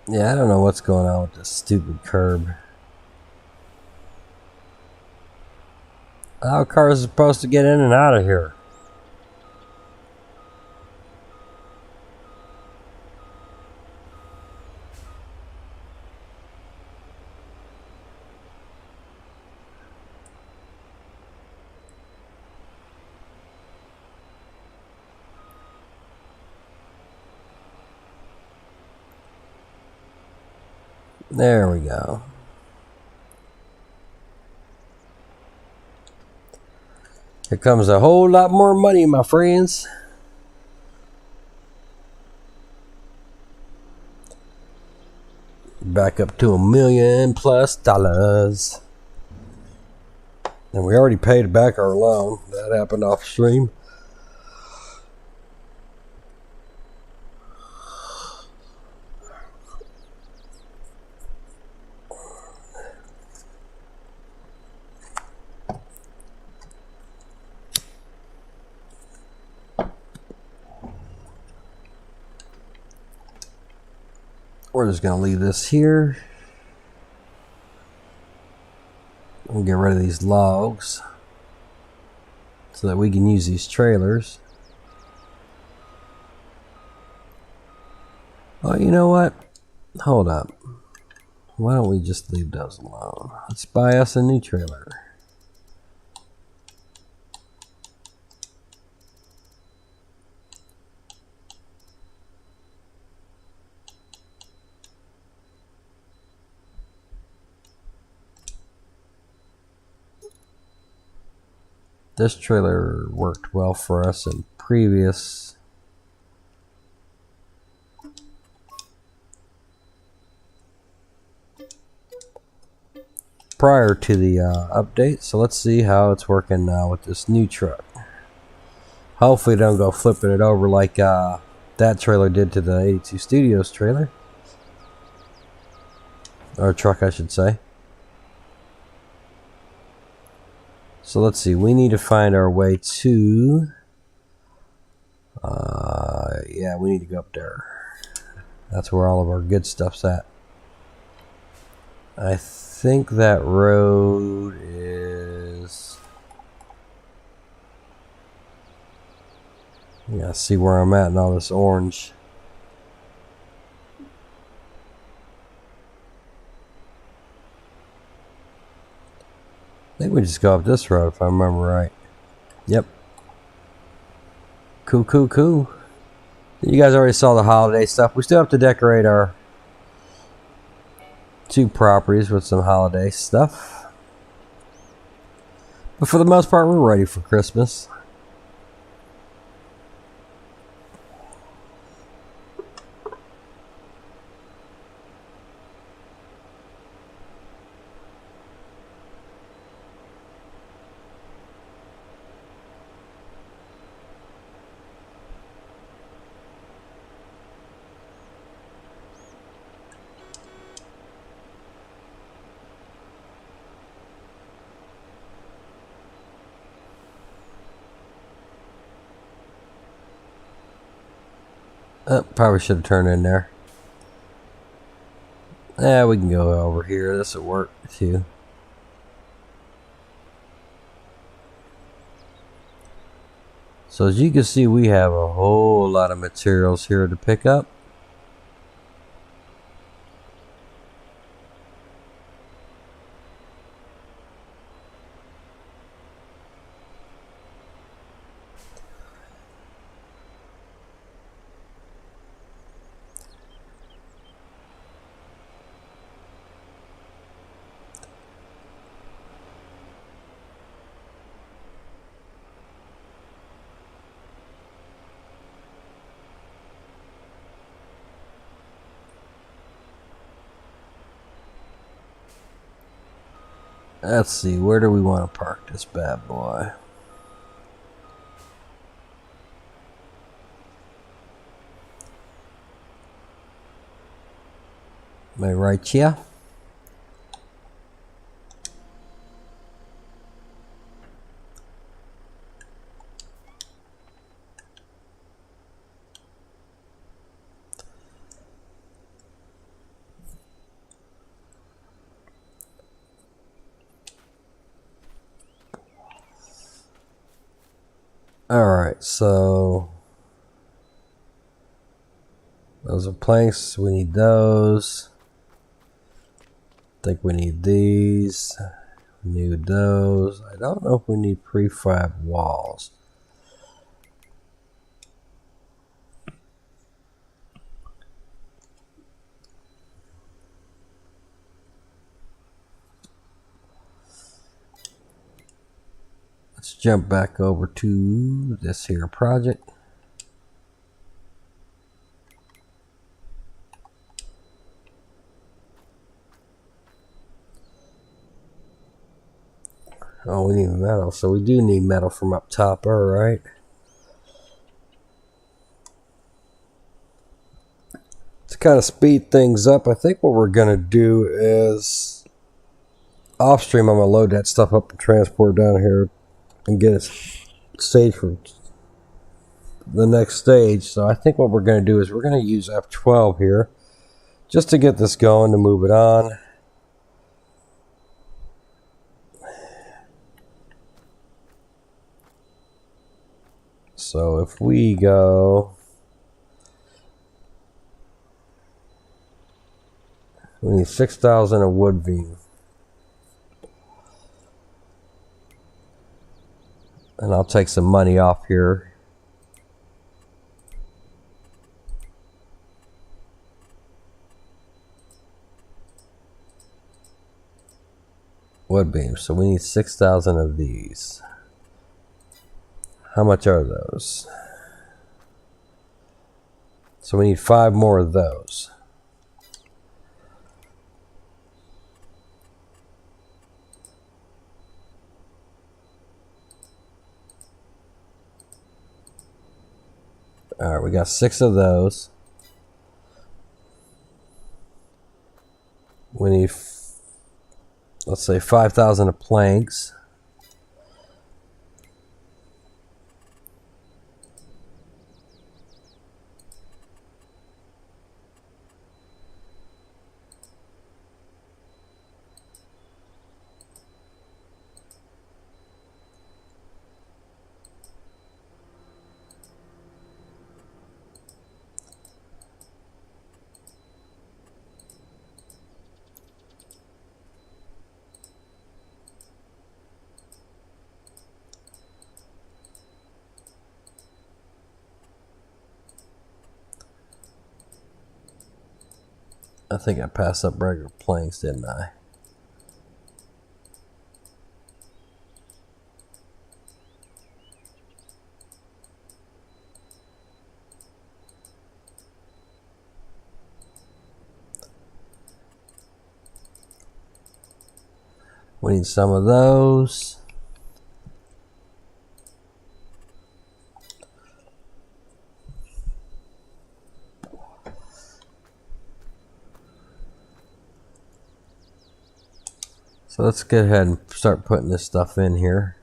Yeah, I don't know what's going on with this stupid curb. How cars are supposed to get in and out of here? There we go. Here comes a whole lot more money, my friends. Back up to $1 million plus. And we already paid back our loan. That happened off stream. We're just going to leave this here. We'll get rid of these logs so that we can use these trailers. Oh, you know what? Hold up. Why don't we just leave those alone? Let's buy us a new trailer. This trailer worked well for us in previous. Prior to the update, so let's see how it's working now with this new truck. Hopefully, don't go flipping it over like that trailer did to the 82 Studios trailer, or truck, I should say. So let's see. We need to find our way to. Yeah, we need to go up there. That's where all of our good stuff's at. I think that road is. Yeah, see where I'm at in all this orange. I think we just go up this road if I remember right. Yep. Cool, cool, cool. You guys already saw the holiday stuff. We still have to decorate our 2 properties with some holiday stuff. But for the most part, we're ready for Christmas. Probably should have turned in there. Yeah, we can go over here. This will work too. So as you can see, we have a whole lot of materials here to pick up. Let's see, where do we want to park this bad boy? Am I right here? Alright, so those are planks. We need those. I think we need these. We need those. I don't know if we need prefab walls. Let's jump back over to this here project. Oh, we need metal, so we do need metal from up top, alright. To kind of speed things up, I think what we're going to do is off stream, I'm going to load that stuff up and transport down here and get it staged for the next stage. So I think what we're going to do is we're going to use F12 here just to get this going, to move it on. So if we go, We need 6,000 of wood beam. And I'll take some money off here. Wood beam. So we need 6,000 of these. How much are those? So we need 5 more of those. Alright, we got 6 of those. We need, let's say, 5,000 of planks. I think I passed up regular planks, didn't I? We need some of those. So let's go ahead and start putting this stuff in here.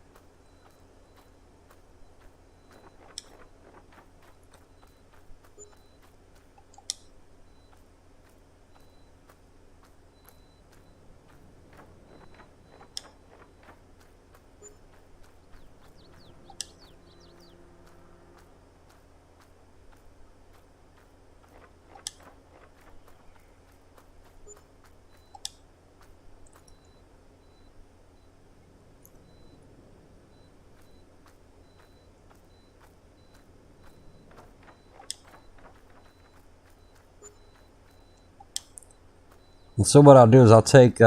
And so what I'll do is I'll take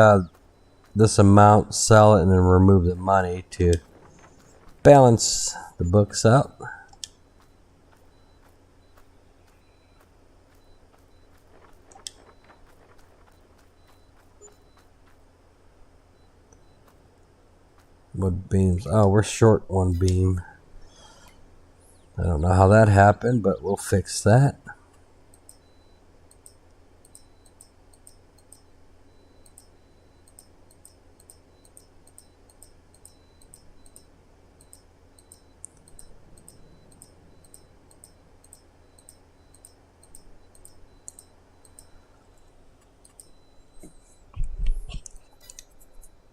this amount, sell it, and then remove the money to balance the books out. Wood beams. Oh, we're short one beam. I don't know how that happened, but we'll fix that.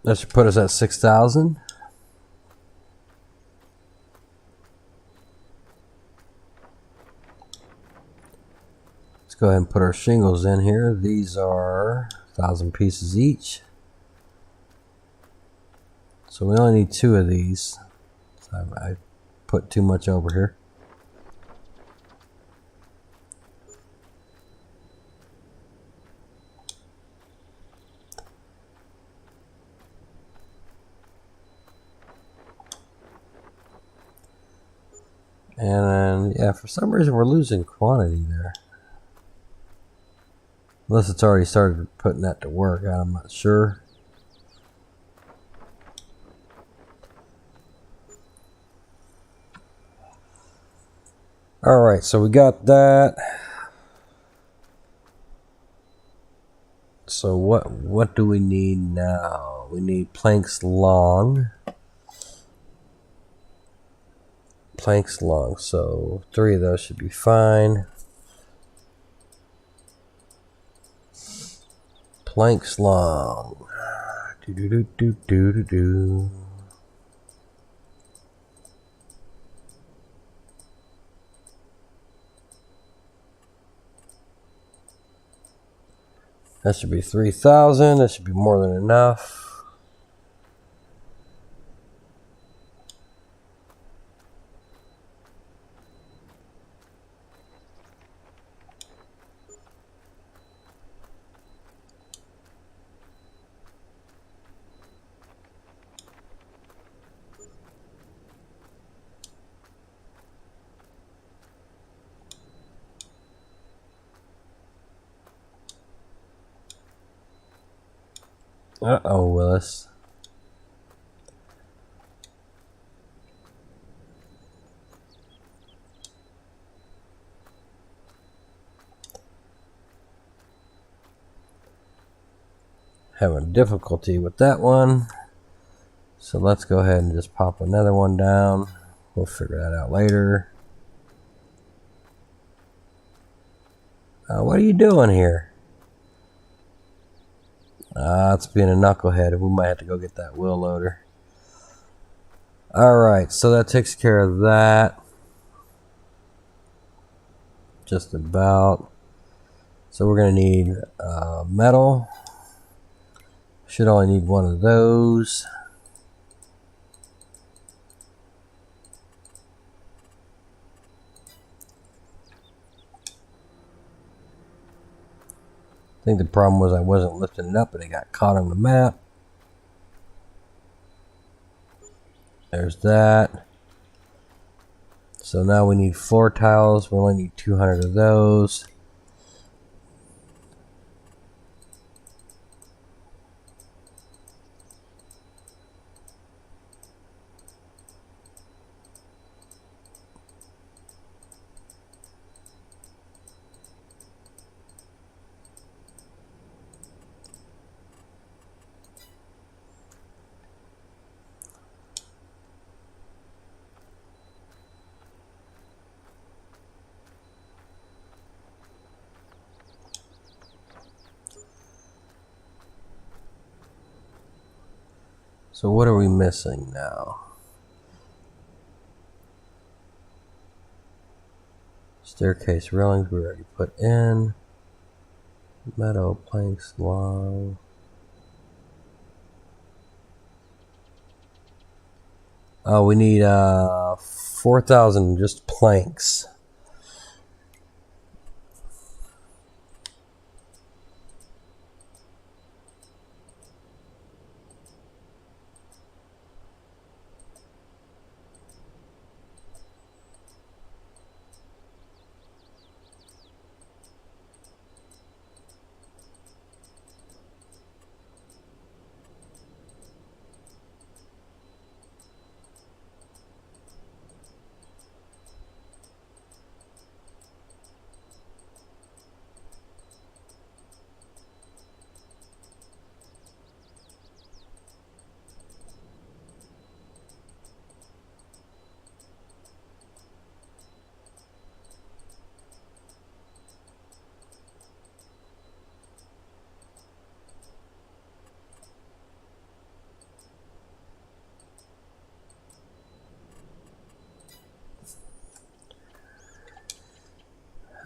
That should put us at 6,000. Let's go ahead and put our shingles in here. These are 1,000 pieces each. So we only need 2 of these. So I put too much over here. And yeah, for some reason we're losing quantity there. Unless it's already started putting that to work, I'm not sure. Alright, so we got that. So what do we need now? We need planks long. Planks long, so 3 of those should be fine. Planks long. Do do do do do do do. That should be 3,000. That should be more than enough. Uh-oh, Willis. Having difficulty with that one. So let's go ahead and just pop another one down. We'll figure that out later. What are you doing here? It's being a knucklehead. We might have to go get that wheel loader. Alright, so that takes care of that. Just about. So we're going to need metal. Should only need one of those. I think the problem was I wasn't lifting it up and it got caught on the map. There's that. So now we need floor tiles. We only need 200 of those. So what are we missing now? Staircase railings we already put in. Metal planks long. Oh, we need 4,000 just planks.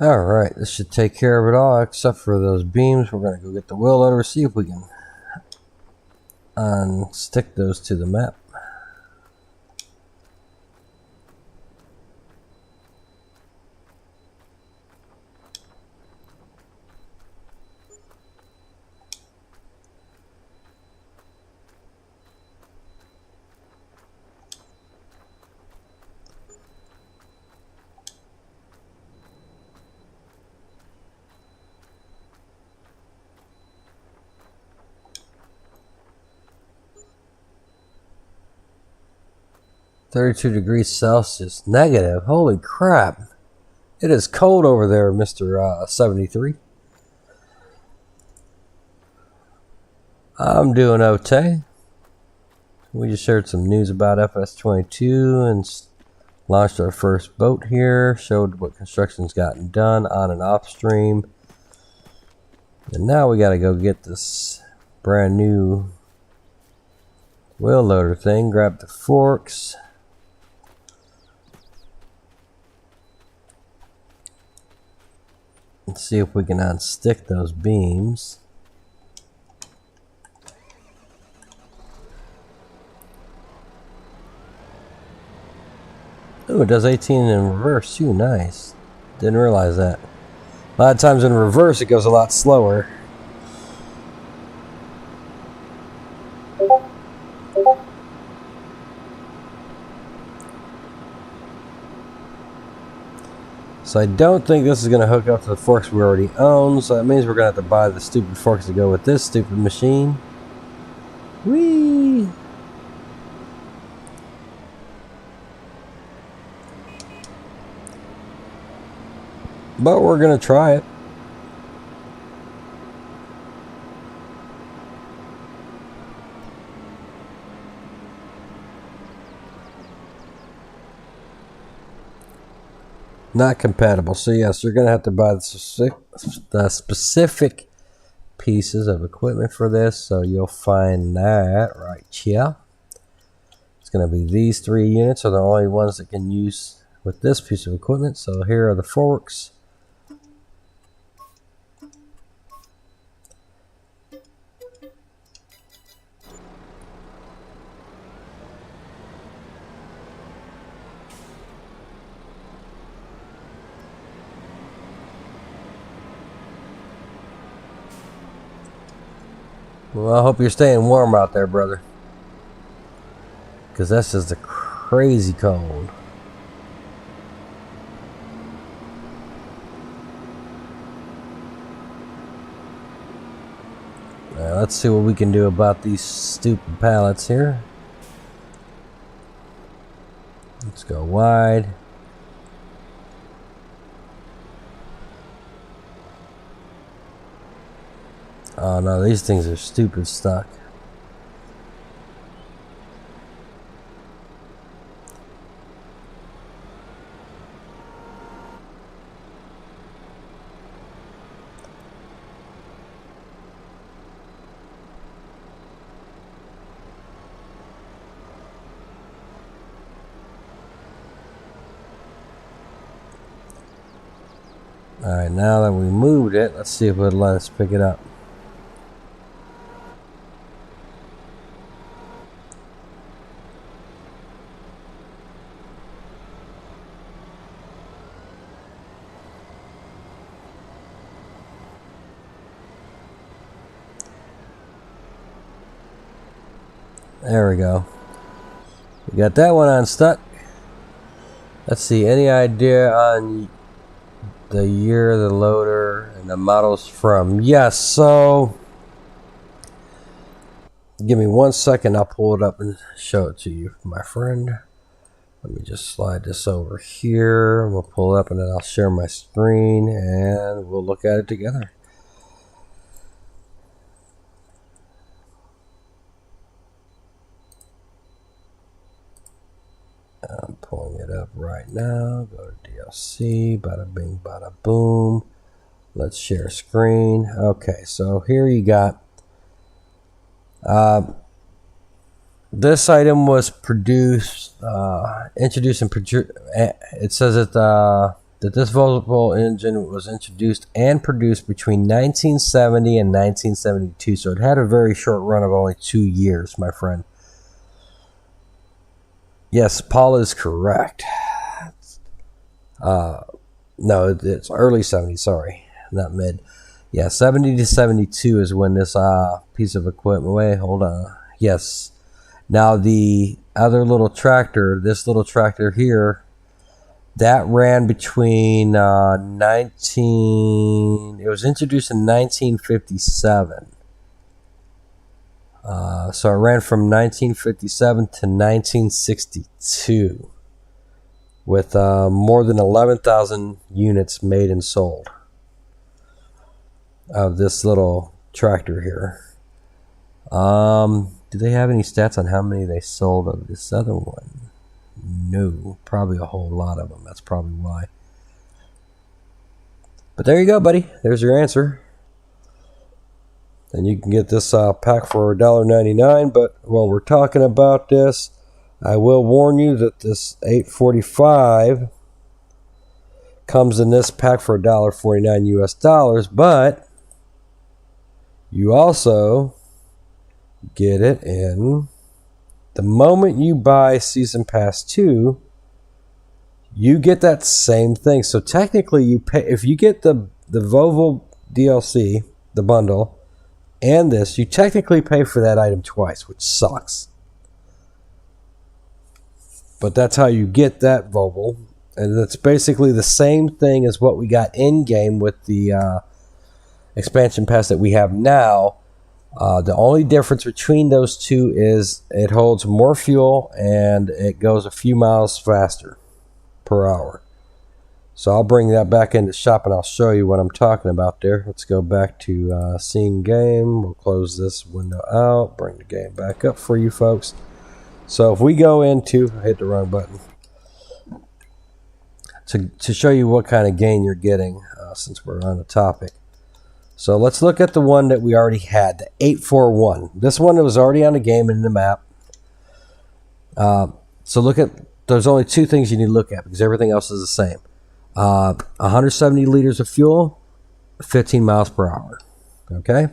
Alright, this should take care of it all except for those beams. We're going to go get the wheel loader, see if we can unstick those to the map. -32°C. Negative. Holy crap. It is cold over there, Mr. 73. I'm doing okay. We just shared some news about FS22 and launched our first boat here. Showed what construction's gotten done on and off stream. And now we got to go get this brand new wheel loader thing. Grab the forks. Let's see if we can unstick those beams. Ooh, it does 18 in reverse too. Nice. Didn't realize that. A lot of times in reverse it goes a lot slower. So I don't think this is going to hook up to the forks we already own. So that means we're going to have to buy the stupid forks to go with this stupid machine. Whee! But we're going to try it. Not compatible. So yes, you're going to have to buy the specific pieces of equipment for this. So you'll find that right here. It's going to be these 3 units are the only ones that can use with this piece of equipment. So here are the forks. Well, I hope you're staying warm out there, brother. Because that's just a crazy cold. Let's see what we can do about these stupid pallets here. Let's go wide. Oh no, these things are stupid stuck. Alright, now that we moved it, let's see if it'll let us pick it up. There we go. We got that one unstuck. Let's see, any idea on the year the loader and the models from? Yes, so give me 1 second, I'll pull it up and show it to you, my friend. Let me just slide this over here. We'll pull it up and then I'll share my screen and we'll look at it together. I'm pulling it up right now. Go to DLC, bada bing, bada boom. Let's share screen. Okay, so here you got. This item was produced, introduced and produced. It says that this Volvo engine was introduced and produced between 1970 and 1972. So it had a very short run of only 2 years, my friend. Yes, Paul is correct. No, it's early 70s, sorry, not mid. Yeah, 70 to 72 is when this piece of equipment, wait, hold on. Yes. Now the other little tractor, this little tractor here, that ran between it was introduced in 1957. So it ran from 1957 to 1962 with more than 11,000 units made and sold of this little tractor here. Do they have any stats on how many they sold of this other one? No, probably a whole lot of them. That's probably why. But there you go, buddy. There's your answer. And you can get this pack for $1.99. But while we're talking about this, I will warn you that this 845 comes in this pack for $1.49 US dollars. But you also get it in the moment you buy Season Pass 2. you get that same thing. So technically, you pay if you get the Volvo DLC, the bundle, and this, you technically pay for that item twice, which sucks. But that's how you get that Volvo, and it's basically the same thing as what we got in game with the expansion pass that we have now. The only difference between those two is it holds more fuel and it goes a few miles faster per hour. So I'll bring that back into shop and I'll show you what I'm talking about there. Let's go back to scene game. We'll close this window out, bring the game back up for you folks. So if we go into, I hit the wrong button, to show you what kind of gain you're getting since we're on the topic. So let's look at the one that we already had, the 841. This one was already on the game and in the map. So look at, there's only two things you need to look at because everything else is the same. 170 liters of fuel, 15 miles per hour. Okay?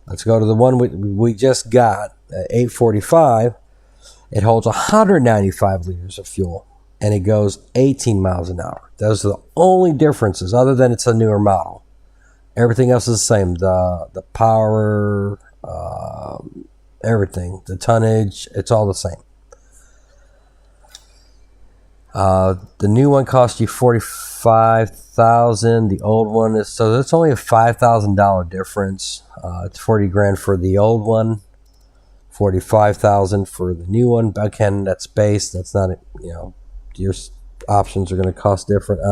Let's go to the one we just got, 845. It holds 195 liters of fuel, and it goes 18 miles an hour. Those are the only differences, other than it's a newer model. Everything else is the same. The power, everything, the tonnage, it's all the same. The new one cost you $45,000. The old one is, so that's only a $5,000 difference. It's 40 grand for the old one, 45,000 for the new one. Again, that's base. That's not, you know, your options are going to cost different.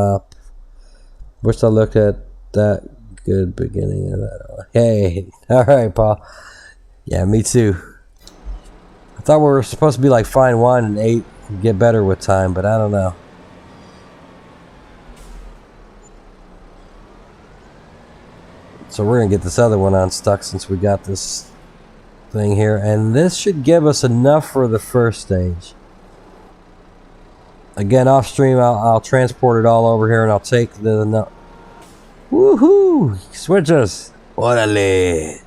Wish I looked at that. Good beginning of that. Hey, all right, Paul. Yeah, me too. I thought we were supposed to be like fine wine and get better with time, but I don't know. So we're gonna get this other one unstuck since we got this thing here, and this should give us enough for the first stage. Again, off stream, I'll transport it all over here, and I'll take the. Woohoo! Switches! Orale!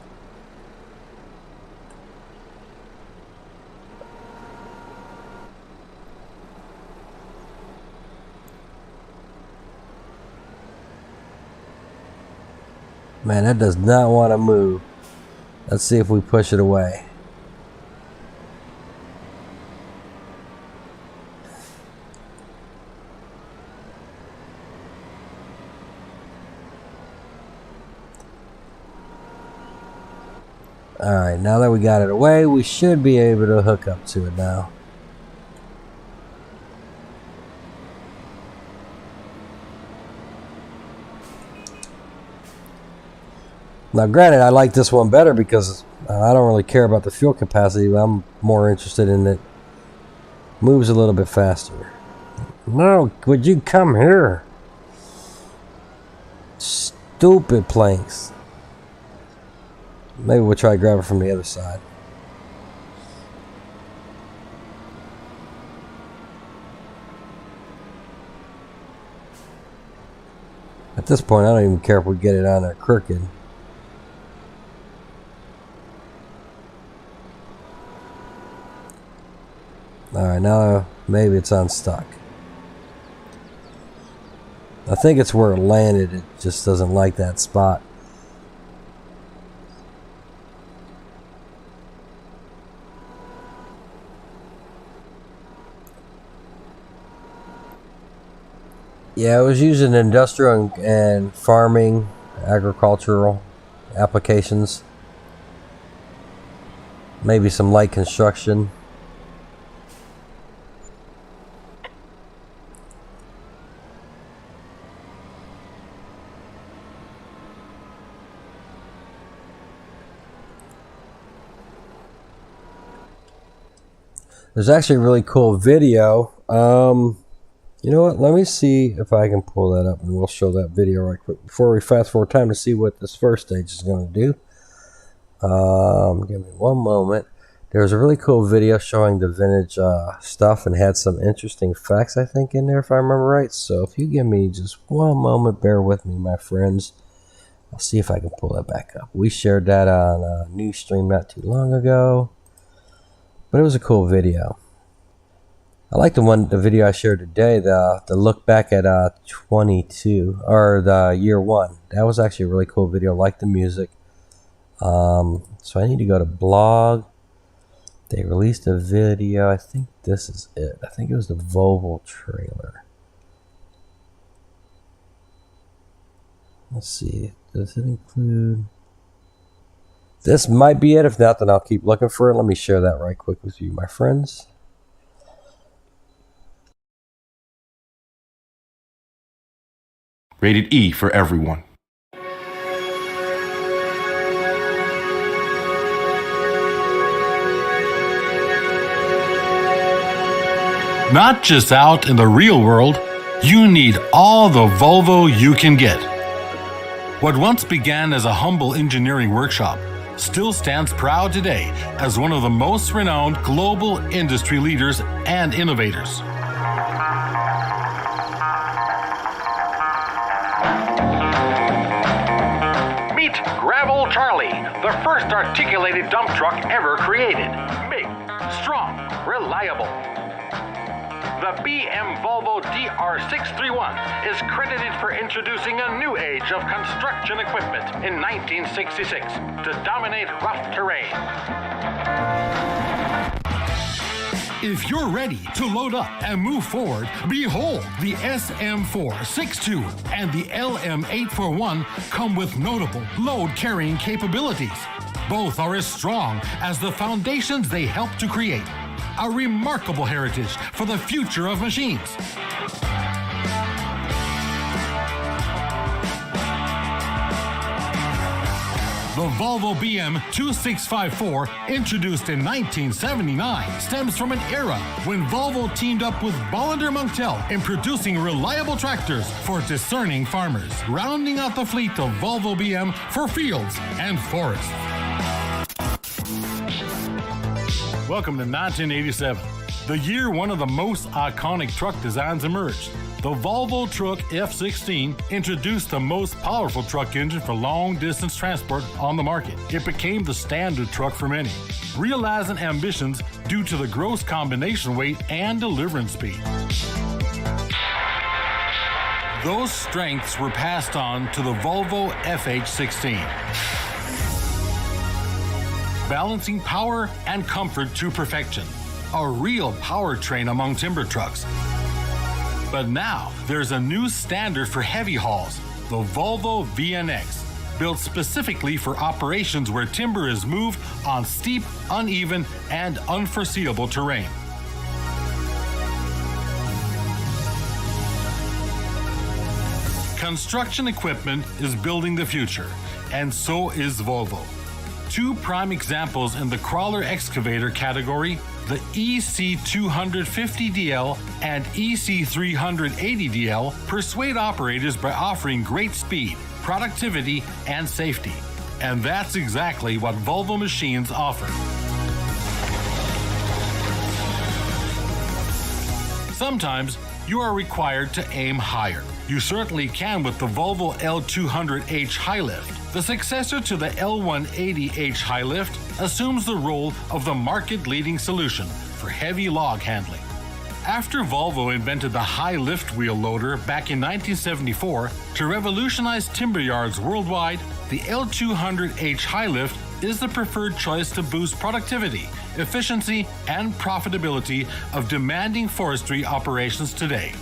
Man, that does not want to move. Let's see if we push it away. Alright, now that we got it away, we should be able to hook up to it now. Now granted, I like this one better because I don't really care about the fuel capacity, but I'm more interested in it moves a little bit faster. No, would you come here? Stupid planks. Maybe we'll try to grab it from the other side. At this point, I don't even care if we get it on there crooked. Alright, now maybe it's unstuck. I think it's where it landed. It just doesn't like that spot. Yeah, it was used in industrial and farming, agricultural applications. Maybe some light construction. There's actually a really cool video. You know what? Let me see if I can pull that up and we'll show that video right quick before we fast forward time to see what this first stage is going to do. Give me one moment. There's a really cool video showing the vintage stuff and had some interesting facts, I think, in there if I remember right. So if you give me just one moment, bear with me, my friends. I'll see if I can pull that back up. We shared that on a new stream not too long ago. But it was a cool video. I like the video I shared today, the look back at 22, or the year 1. That was actually a really cool video. I like the music. So I need to go to blog. They released a video. I think this is it. I think it was the Volvo trailer. Let's see. Does it include? This might be it. If not, then I'll keep looking for it. Let me share that right quick with you, my friends.
Rated E for everyone. Not just out in the real world, you need all the Volvo you can get. What once began as a humble engineering workshop still stands proud today as one of the most renowned global industry leaders and innovators.
Meet Gravel Charlie, the first articulated dump truck ever created. Big, strong, reliable. The BM Volvo DR631 is credited for introducing a new age of construction equipment in 1966 to dominate rough terrain.
If you're ready to load up and move forward, behold, the SM462 and the LM841 come with notable load-carrying capabilities. Both are as strong as the foundations they help to create. A remarkable heritage for the future of machines. The Volvo BM 2654, introduced in 1979, stems from an era when Volvo teamed up with Bollinger Munktell in producing reliable tractors for discerning farmers, rounding out the fleet of Volvo BM for fields and forests. Welcome to 1987, the year one of the most iconic truck designs emerged. The Volvo Truck F16 introduced the most powerful truck engine for long-distance transport on the market. It became the standard truck for many, realizing ambitions due to the gross combination weight and deliverance speed. Those strengths were passed on to the Volvo FH16. Balancing power and comfort to perfection. A real powertrain among timber trucks. But now, there's a new standard for heavy hauls, the Volvo VNX, built specifically for operations where timber is moved on steep, uneven, and unforeseeable terrain. Construction equipment is building the future, and so is Volvo. Two prime examples in the crawler excavator category, the EC250DL and EC380DL, persuade operators by offering great speed, productivity, and safety. And that's exactly what Volvo machines offer. Sometimes you are required to aim higher. You certainly can with the Volvo L200H High Lift. The successor to the L180H High Lift assumes the role of the market-leading solution for heavy log handling. After Volvo invented the high lift wheel loader back in 1974 to revolutionize timber yards worldwide, the L200H High Lift is the preferred choice to boost productivity, efficiency, and profitability of demanding forestry operations today.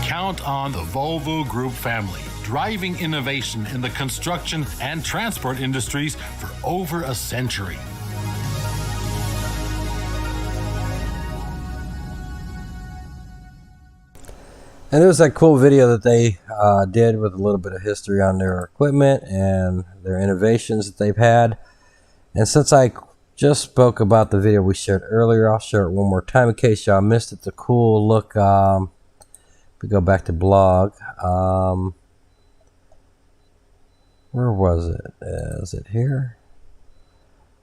Count on the Volvo Group family, driving innovation in the construction and transport industries for over a century.
And it was that cool video that they did with a little bit of history on their equipment and their innovations that they've had. And since I just spoke about the video we shared earlier, I'll share it one more time in case y'all missed it. It's a cool look. We go back to blog. Where was it? Is it here?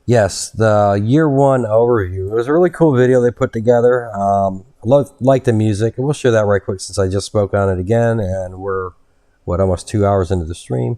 Yes, the year one overview. It was a really cool video they put together. A like the music. And we'll share that right quick since I just spoke on it again. And we're, what, almost 2 hours into the stream.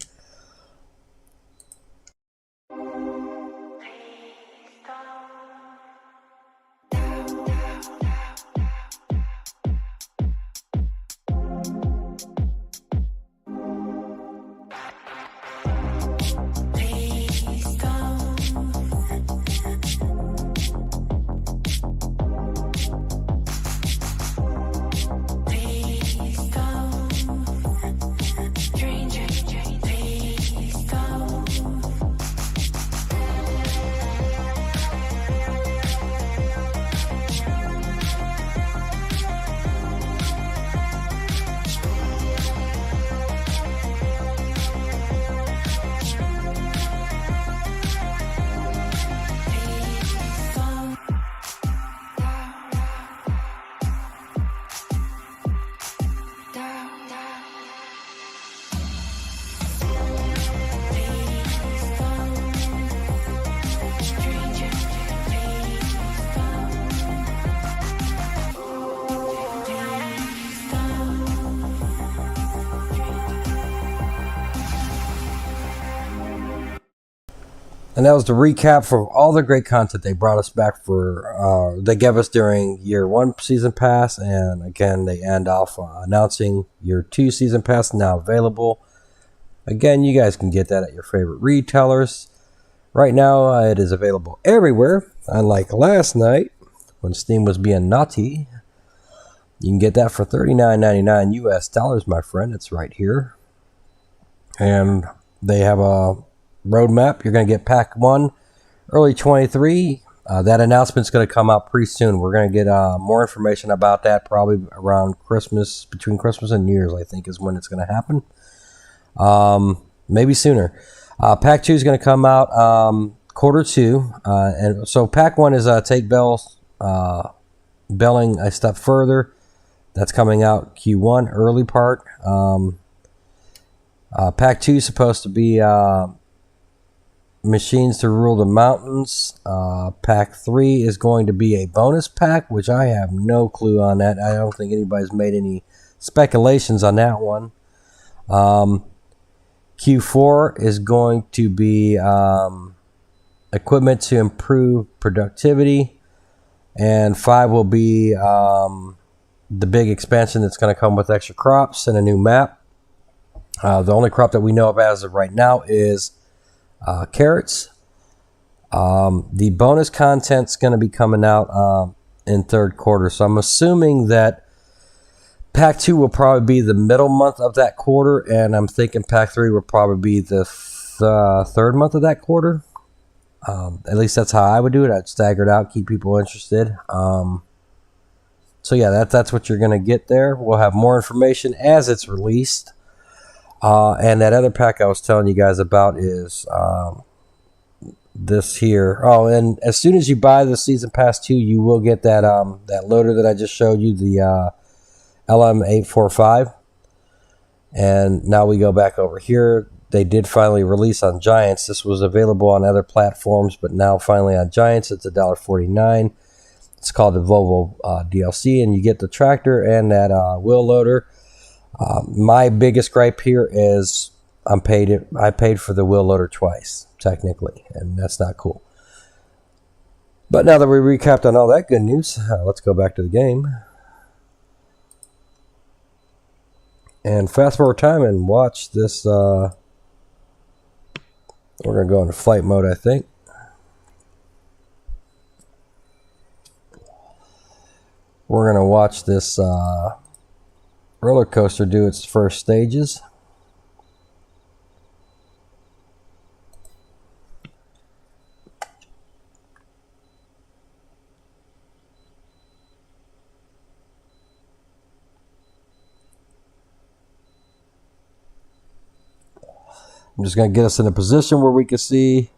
And that was the recap for all the great content they brought us back for, they gave us during year 1 season pass. And again, they end off announcing year 2 season pass now available. Again, you guys can get that at your favorite retailers. Right now, it is available everywhere. Unlike last night, when Steam was being naughty. You can get that for $39.99 US dollars, my friend. It's right here. And they have a roadmap. You're going to get pack 1 early 23. That announcement's going to come out pretty soon. We're going to get more information about that probably around Christmas, between Christmas and New Year's, I think is when it's going to happen. Maybe sooner. Pack 2 is going to come out quarter 2. And so pack 1 is take belling a step further. That's coming out Q1 early part. Pack 2 is supposed to be machines to rule the mountains. Pack 3 is going to be a bonus pack, which I have no clue on that. I don't think anybody's made any speculations on that one. Q4 is going to be equipment to improve productivity. And 5 will be the big expansion that's going to come with extra crops and a new map. The only crop that we know of as of right now is carrots. The bonus content's going to be coming out in third quarter. So I'm assuming that Pack 2 will probably be the middle month of that quarter. And I'm thinking Pack 3 will probably be the third month of that quarter. At least that's how I would do it. I'd stagger it out, keep people interested. So yeah, that's what you're going to get there. We'll have more information as it's released. And that other pack I was telling you guys about is this here. Oh, and as soon as you buy the Season Pass 2, you will get that that loader that I just showed you, the LM845. And now we go back over here. They did finally release on Giants. This was available on other platforms, but now finally on Giants, it's $1.49. It's called the Volvo DLC, and you get the tractor and that wheel loader. My biggest gripe here is I paid for the wheel loader twice, technically, and that's not cool. But now that we recapped on all that good news, let's go back to the game. And fast forward time and watch this. We're going to go into flight mode, I think. We're going to watch this roller coaster do its first stages. I'm just going to get us in a position where we can see.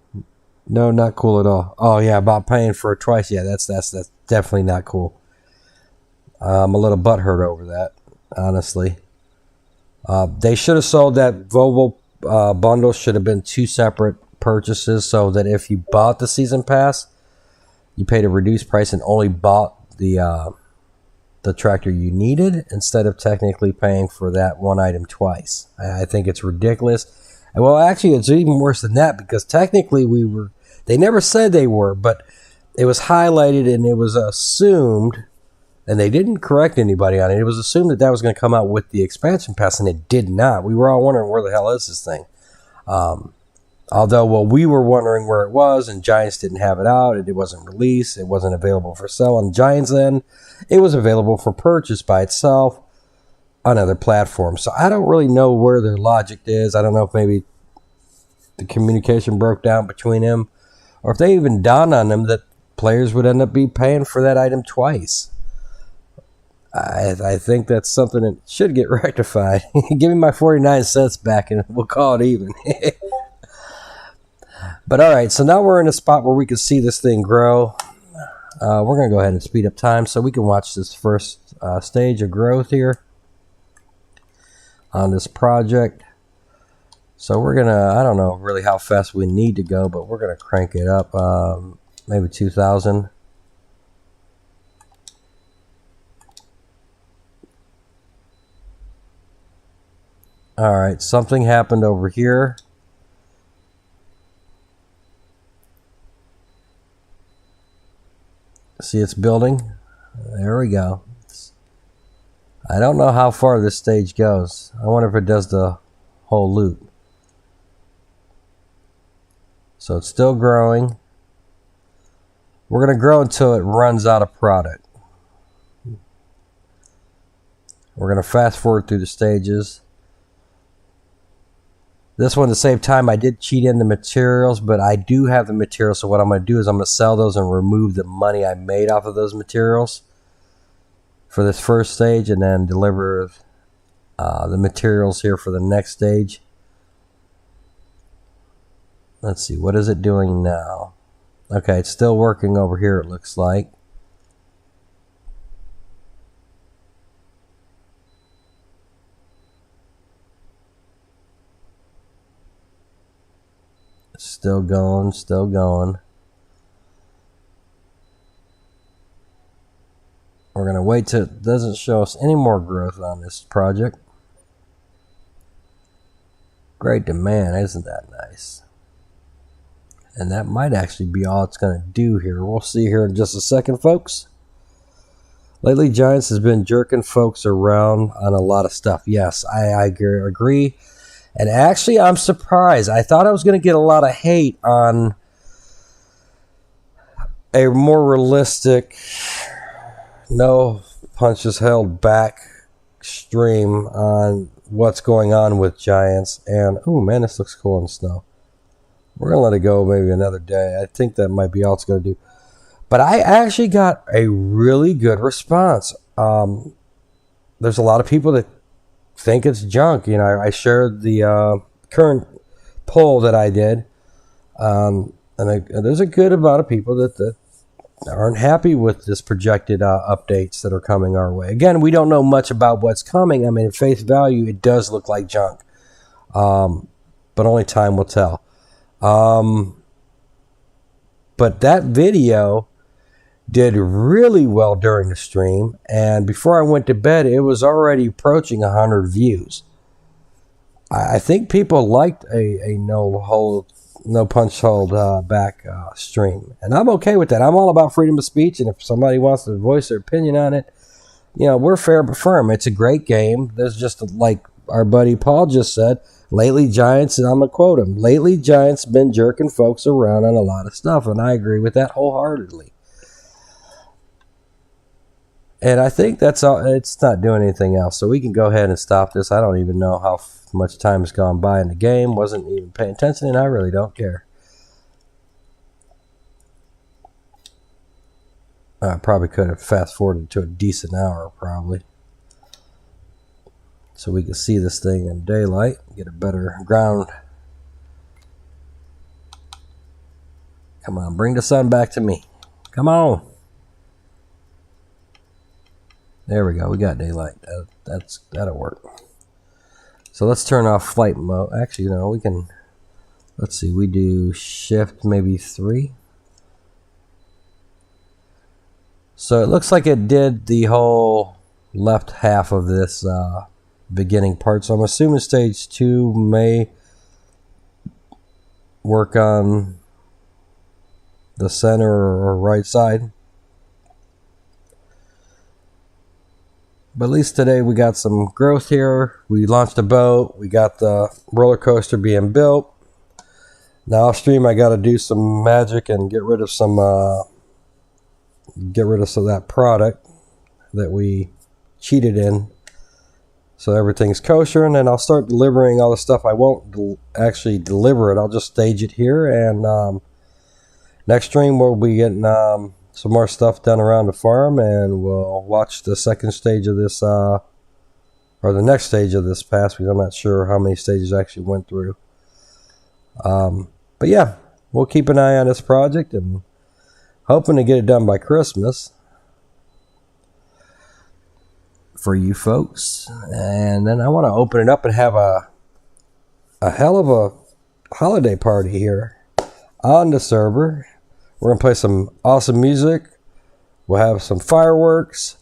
No, not cool at all. Oh, yeah, about paying for it twice. Yeah, that's definitely not cool. I'm a little butthurt over that, honestly. They should have sold that Volvo bundle. Should have been 2 separate purchases so that if you bought the Season Pass, you paid a reduced price and only bought the Volvo DLC. That would have been a better deal. But instead, they sold it as 2 separate purchases. So that if you bought the Season Pass, you paid a reduced price and only bought the Volvo DLC. That would have been a better deal. You paid a reduced price and only bought the the tractor you needed instead of technically paying for that one item twice. I think it's ridiculous. And well, actually, it's even worse than that because technically they never said they were, but it was highlighted and it was assumed, and they didn't correct anybody on it. It was assumed that was going to come out with the expansion pass, and it did not. We were all wondering, where the hell is this thing? Although, well, we were wondering where it was, and Giants didn't have it out. It wasn't released. It wasn't available for sale on Giants' end. It was available for purchase by itself on other platforms. So I don't really know where their logic is. I don't know if maybe the communication broke down between them, or if they even dawned on them that players would end up be paying for that item twice. I think that's something that should get rectified. Give me my 49 cents back and we'll call it even. But all right, so now we're in a spot where we can see this thing grow. We're going to go ahead and speed up time so we can watch this first stage of growth here on this project. So we're going to, I don't know really how fast we need to go, but we're going to crank it up, maybe 2,000. All right, something happened over here. See, it's building. There we go. I don't know how far this stage goes. I wonder if it does the whole loop. So it's still growing. We're going to grow until it runs out of product. We're going to fast forward through the stages. This one, to save time, I did cheat in the materials, but I do have the materials. So what I'm going to do is I'm going to sell those and remove the money I made off of those materials for this first stage, and then deliver the materials here for the next stage. Let's see, what is it doing now? Okay, it's still working over here, it looks like. Still going, still going. We're going to wait till it doesn't show us any more growth on this project. Great demand, isn't that nice? And that might actually be all it's going to do here. We'll see here in just a second, folks. Lately, Giants has been jerking folks around on a lot of stuff. Yes, I agree. And actually, I'm surprised. I thought I was going to get a lot of hate on a more realistic, no punches held back stream on what's going on with Giants. And, oh man, this looks cool in the snow. We're going to let it go maybe another day. I think that might be all it's going to do. But I actually got a really good response. There's a lot of people that think it's junk. You know, I shared the current poll that I did, and there's a good amount of people that aren't happy with this projected updates that are coming our way. Again, we don't know much about what's coming. I mean, at face value, it does look like junk, but only time will tell. But that video did really well during the stream, and before I went to bed, it was already approaching 100 views. I think people liked a no punch hold back stream, and I'm okay with that. I'm all about freedom of speech, and if somebody wants to voice their opinion on it, you know, we're fair but firm. It's a great game. There's just, like our buddy Paul just said, lately Giants, and I'm going to quote him, lately Giants been jerking folks around on a lot of stuff, and I agree with that wholeheartedly. And I think that's all. It's not doing anything else, so we can go ahead and stop this. I don't even know how much time has gone by in the game. Wasn't even paying attention, and I really don't care. I probably could have fast forwarded to a decent hour, probably, so we can see this thing in daylight, get a better ground. Come on, bring the sun back to me. Come on. There we go. We got daylight. That'll work. So let's turn off flight mode. Actually, no, we can. Let's see. We do shift maybe 3. So it looks like it did the whole left half of this beginning part. So I'm assuming stage 2 may work on the center or right side. But at least today we got some growth here. We launched a boat. We got the roller coaster being built. Now off stream I got to do some magic and get rid of some that product that we cheated in, so everything's kosher, and then I'll start delivering all the stuff. I won't actually deliver it. I'll just stage it here, and next stream we'll be getting some more stuff done around the farm, and we'll watch the second stage of this or the next stage of this pass, because I'm not sure how many stages I actually went through. But yeah, we'll keep an eye on this project and hoping to get it done by Christmas for you folks. And then I want to open it up and have a hell of a holiday party here on the server. We're going to play some awesome music. We'll have some fireworks.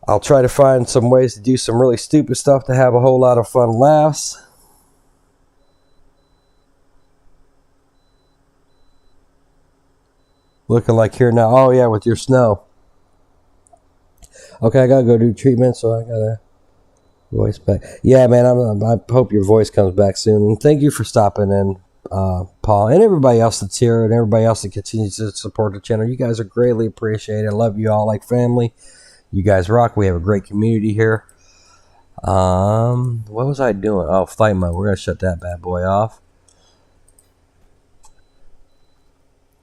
I'll try to find some ways to do some really stupid stuff to have a whole lot of fun laughs. Looking like here now. Oh yeah, with your snow. Okay, I gotta go do treatment, so I gotta voice back. Yeah, man, I hope your voice comes back soon. And thank you for stopping in, Paul, and everybody else that's here, and everybody else that continues to support the channel. You guys are greatly appreciated. I love you all like family. You guys rock. We have a great community here. What was I doing? Oh, flight mode. We're gonna shut that bad boy off.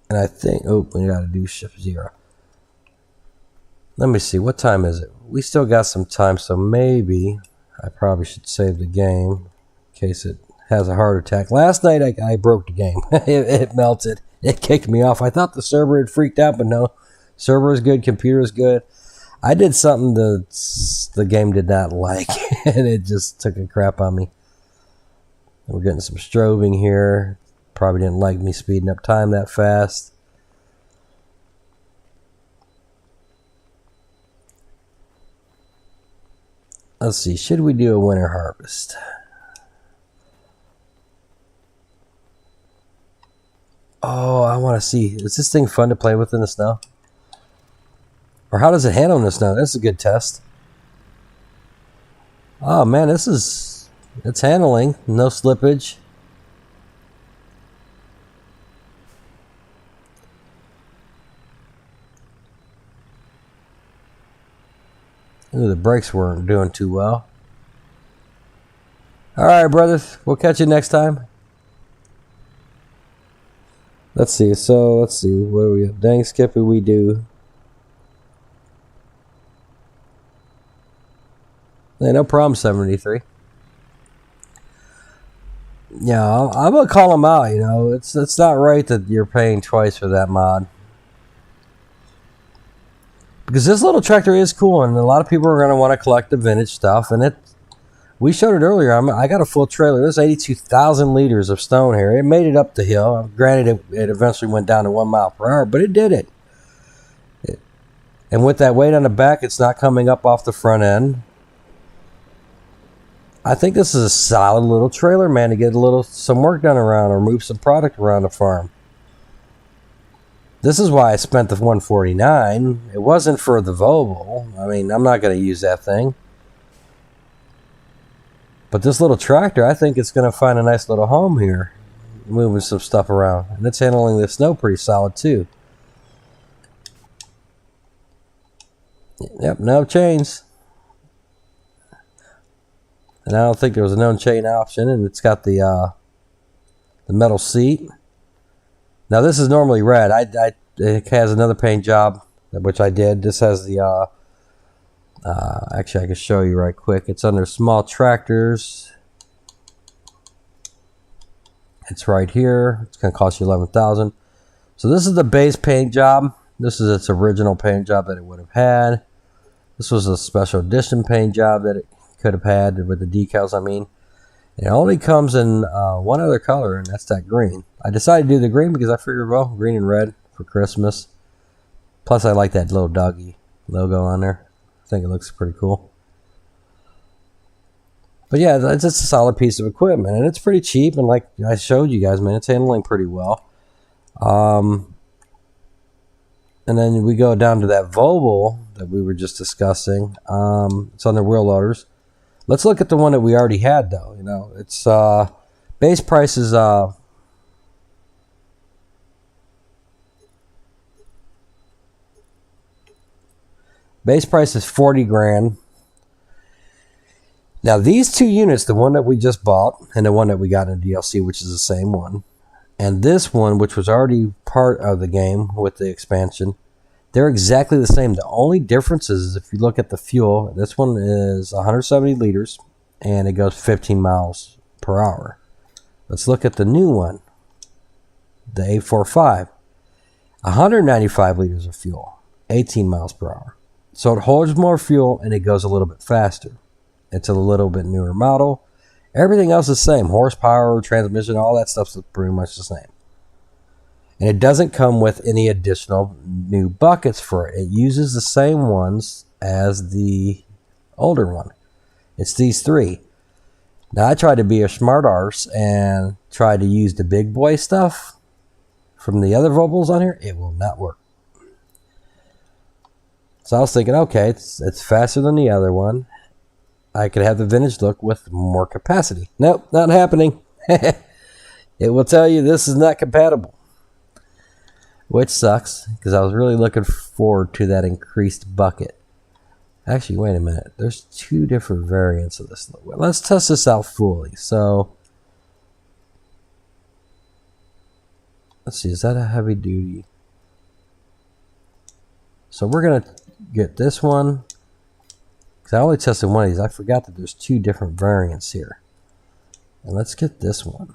And I think, oh, we got to do shift 0. Let me see, what time is it? We still got some time, so maybe I probably should save the game in case it has a heart attack. Last night I broke the game. it melted. It kicked me off. I thought the server had freaked out, but no. Server is good, computer is good. I did something the game did not like, and it just took a crap on me. We're getting some strobing here. Probably didn't like me speeding up time that fast. Let's see, should we do a winter harvest? Oh, I want to see. Is this thing fun to play with in the snow? Or how does it handle in the snow? That's a good test. Oh man, it's handling. No slippage. Ooh, the brakes weren't doing too well. Alright, brothers. We'll catch you next time. Let's see. So, let's see. What do we have? Dang, Skippy, we do. Yeah, no problem, 73. Yeah, I'm going to call them out, you know. It's not right that you're paying twice for that mod. Because this little tractor is cool, and a lot of people are going to want to collect the vintage stuff. And we showed it earlier. I got a full trailer. There's 82,000 liters of stone here. It made it up the hill. Granted, it eventually went down to 1 mile per hour, but it did it. And with that weight on the back, it's not coming up off the front end. I think this is a solid little trailer, man, to get some work done around or move some product around the farm. This is why I spent the $149. It wasn't for the Volvo. I mean, I'm not going to use that thing. But this little tractor, I think it's going to find a nice little home here, moving some stuff around. And it's handling the snow pretty solid, too. Yep, no chains. And I don't think there was a no chain option. And it's got the metal seat. Now this is normally red. It has another paint job, which I did. This has the actually I can show you right quick. It's under small tractors. It's right here. It's going to cost you $11,000. So this is the base paint job. This is its original paint job that it would have had. This was a special edition paint job that it could have had with the decals, I mean. It only comes in one other color, and that's that green. I decided to do the green because I figured, well, green and red for Christmas. Plus, I like that little doggy logo on there. I think it looks pretty cool. But yeah, it's just a solid piece of equipment, and it's pretty cheap. And like I showed you guys, man, it's handling pretty well. And then we go down to that Volvo that we were just discussing. It's on the wheel loaders. Let's look at the one that we already had, though. You know, it's base price is base price is 40 grand. Now these two units, the one that we just bought and the one that we got in DLC, which is the same one, and this one, which was already part of the game with the expansion, they're exactly the same. The only difference is if you look at the fuel, this one is 170 liters and it goes 15 miles per hour. Let's look at the new one, the 845. 195 liters of fuel, 18 miles per hour. So it holds more fuel and it goes a little bit faster. It's a little bit newer model. Everything else is the same. Horsepower, transmission, all that stuff's pretty much the same. And it doesn't come with any additional new buckets for it. It uses the same ones as the older one. It's these three. Now I tried to be a smart arse and tried to use the big boy stuff from the other Volvos on here. It will not work. So I was thinking, okay, it's faster than the other one. I could have the vintage look with more capacity. Nope, not happening. It will tell you this is not compatible. Which sucks, because I was really looking forward to that increased bucket. Actually, wait a minute. There's two different variants of this. Let's test this out fully. So, let's see, is that a heavy duty? So we're going to get this one. I only tested one of these. I forgot that there's two different variants here. And let's get this one.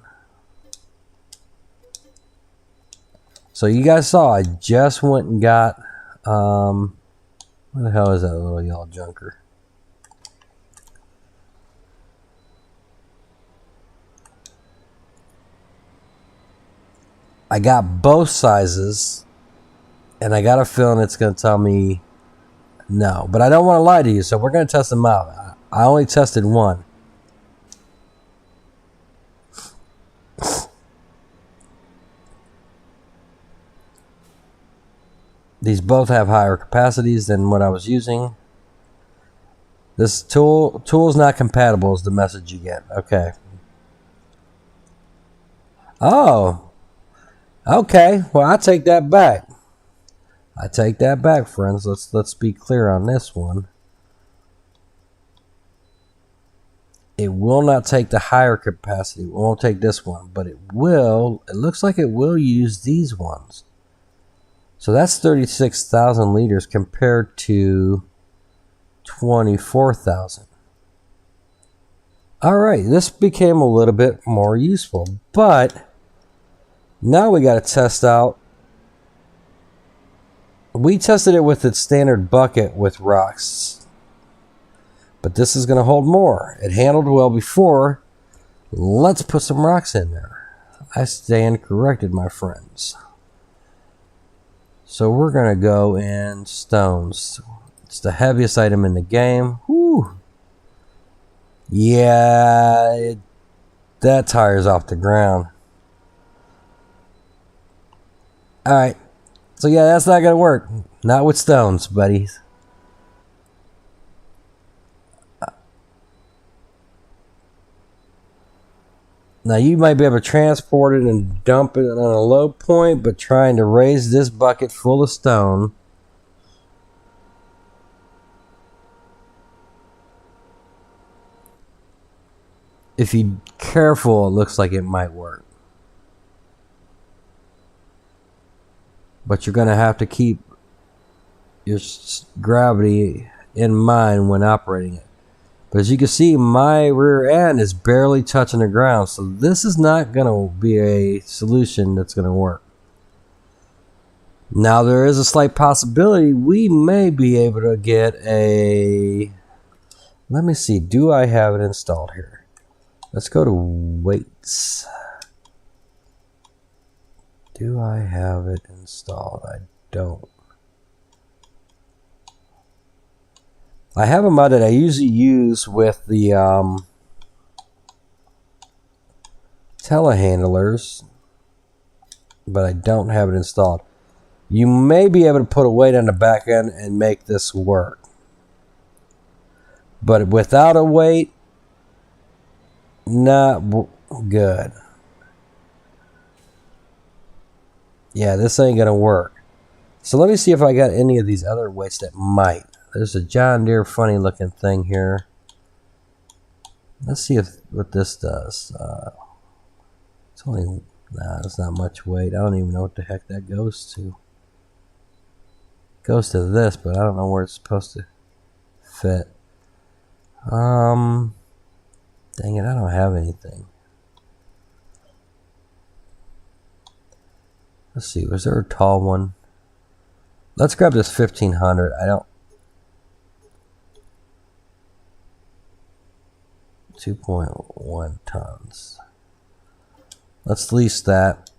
So you guys saw I just went and got where the hell is that little yellow junker? I got both sizes and I got a feeling it's going to tell me no, but I don't want to lie to you, so we're going to test them out. I only tested one. These both have higher capacities than what I was using. This tool is not compatible is the message you get. Okay. Oh. Okay. Well, I take that back. I take that back, friends. Let's be clear on this one. It will not take the higher capacity. It won't take this one, but it will. It looks like it will use these ones. So that's 36,000 liters compared to 24,000. All right, this became a little bit more useful, but now we got to test out. We tested it with its standard bucket with rocks, but this is going to hold more. It handled well before. Let's put some rocks in there. I stand corrected, my friends. So we're going to go in stones. It's the heaviest item in the game. Whew. Yeah, that tire's off the ground. All right. So yeah, that's not going to work. Not with stones, buddies. Now you might be able to transport it and dump it on a low point, but trying to raise this bucket full of stone. If you're careful, it looks like it might work. But you're going to have to keep your gravity in mind when operating it. But as you can see, my rear end is barely touching the ground. So this is not going to be a solution that's going to work. Now there is a slight possibility we may be able to get a... Let me see. Do I have it installed here? Let's go to weights. Do I have it installed? I don't. I have a mod that I usually use with the telehandlers, but I don't have it installed. You may be able to put a weight on the back end and make this work. But without a weight, not good. Yeah, this ain't gonna work. So let me see if I got any of these other weights that might. There's a John Deere funny looking thing here. Let's see what this does. It's only, nah, it's not much weight. I don't even know what the heck that goes to. It goes to this, but I don't know where it's supposed to fit. Dang it, I don't have anything. Let's see, was there a tall one? Let's grab this 1500. I don't. 2.1 tons. Let's lease that.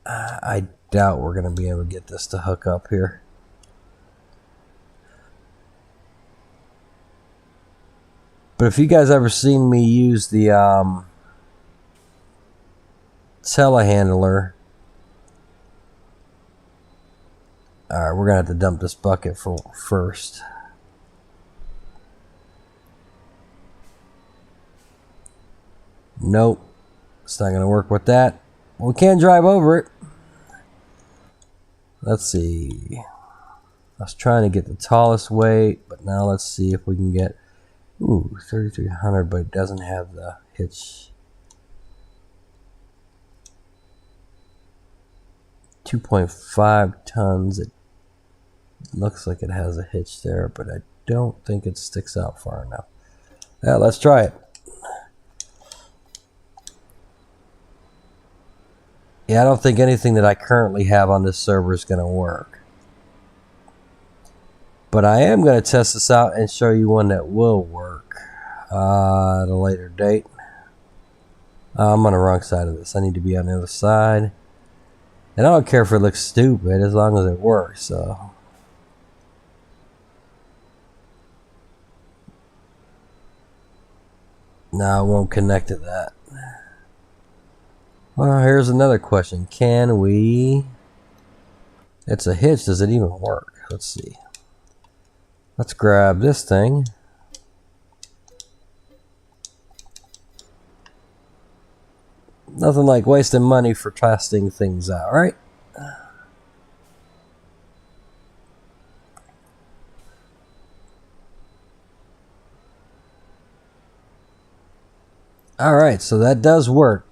I doubt we're going to be able to get this to hook up here. But if you guys ever seen me use the telehandler, alright, we're gonna have to dump this bucket first. Nope, it's not gonna work with that. We can't drive over it. Let's see. I was trying to get the tallest weight, but now let's see if we can get. Ooh, 3,300, but it doesn't have the hitch. 2.5 tons. It looks like it has a hitch there, but I don't think it sticks out far enough. Yeah, let's try it. Yeah, I don't think anything that I currently have on this server is going to work. But I am going to test this out and show you one that will work at a later date. I'm on the wrong side of this. I need to be on the other side. And I don't care if it looks stupid as long as it works. So. No, it won't connect to that. Well, here's another question. Can we... It's a hitch. Does it even work? Let's see. Let's grab this thing. Nothing like wasting money for testing things out, right? Alright, so that does work.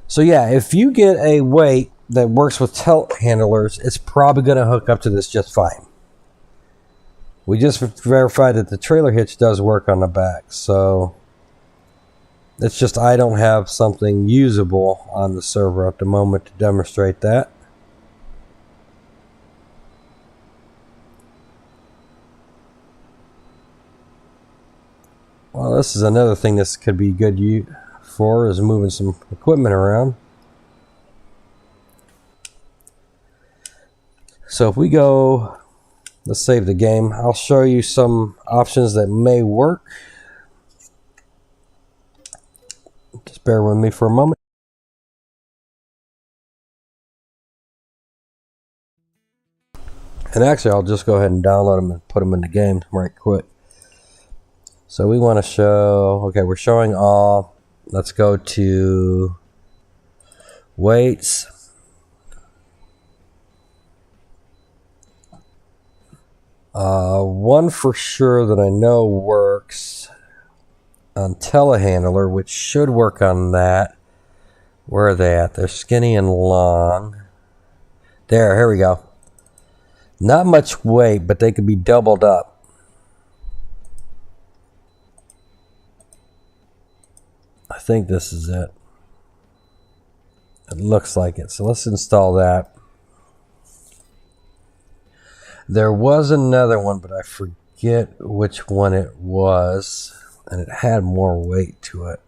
So yeah, if you get a weight that works with telehandlers, it's probably going to hook up to this just fine. We just verified that the trailer hitch does work on the back, so it's just I don't have something usable on the server at the moment to demonstrate that. Well, this is another thing this could be good for, is moving some equipment around. So if we go... Let's save the game. I'll show you some options that may work. Just bear with me for a moment. And actually, I'll just go ahead and download them and put them in the game right quick. So we want to show, okay, we're showing all. Let's go to weights. One for sure that I know works on telehandler, which should work on that. Where are they at? They're skinny and long. There, here we go. Not much weight, but they could be doubled up. I think this is it. It looks like it. So let's install that. There was another one, but I forget which one it was, and it had more weight to it.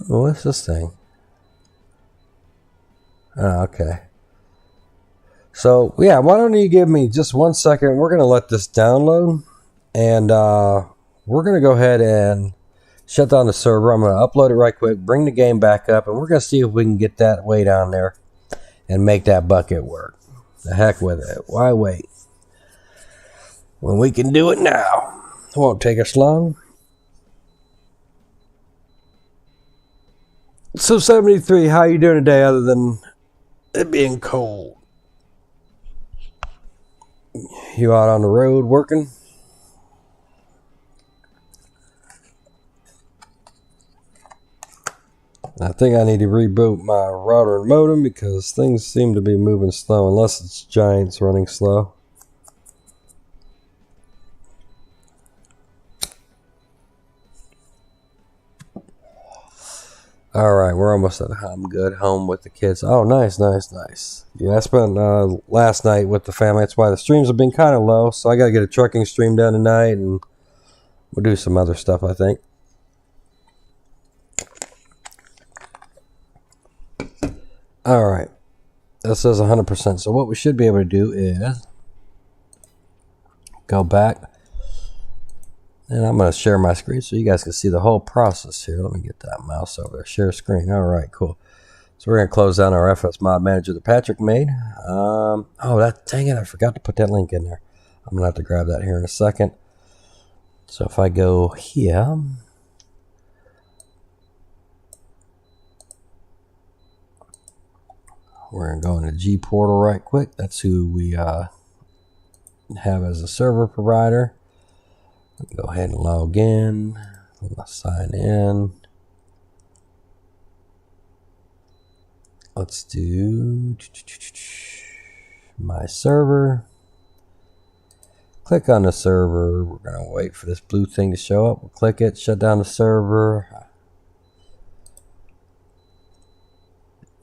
Oh, what's this thing? Oh, okay. So yeah, why don't you give me just 1 second? We're gonna let this download, and we're gonna go ahead and shut down the server. I'm gonna upload it right quick, bring the game back up, and we're gonna see if we can get that way down there and make that bucket work. The heck with it. Why wait when we can do it now? It won't take us long. So 73, how you doing today other than it being cold? You out on the road working? I think I need to reboot my router and modem because things seem to be moving slow, unless it's Giants running slow. Alright, we're almost at home. Good. Home with the kids. Oh, nice. Yeah, I spent last night with the family. That's why the streams have been kind of low. So I got to get a trucking stream done tonight, and we'll do some other stuff, I think. Alright. That says 100%. So what we should be able to do is go back. And I'm going to share my screen so you guys can see the whole process here. Let me get that mouse over there. Share screen. All right, cool. So we're going to close down our FS Mod Manager that Patrick made. Dang it, I forgot to put that link in there. I'm going to have to grab that here in a second. So if I go here. We're going to go into G Portal right quick. That's who we have as a server provider. Go ahead and log in. Sign in. Let's do my server. Click on the server. We're going to wait for this blue thing to show up. We'll click it, shut down the server.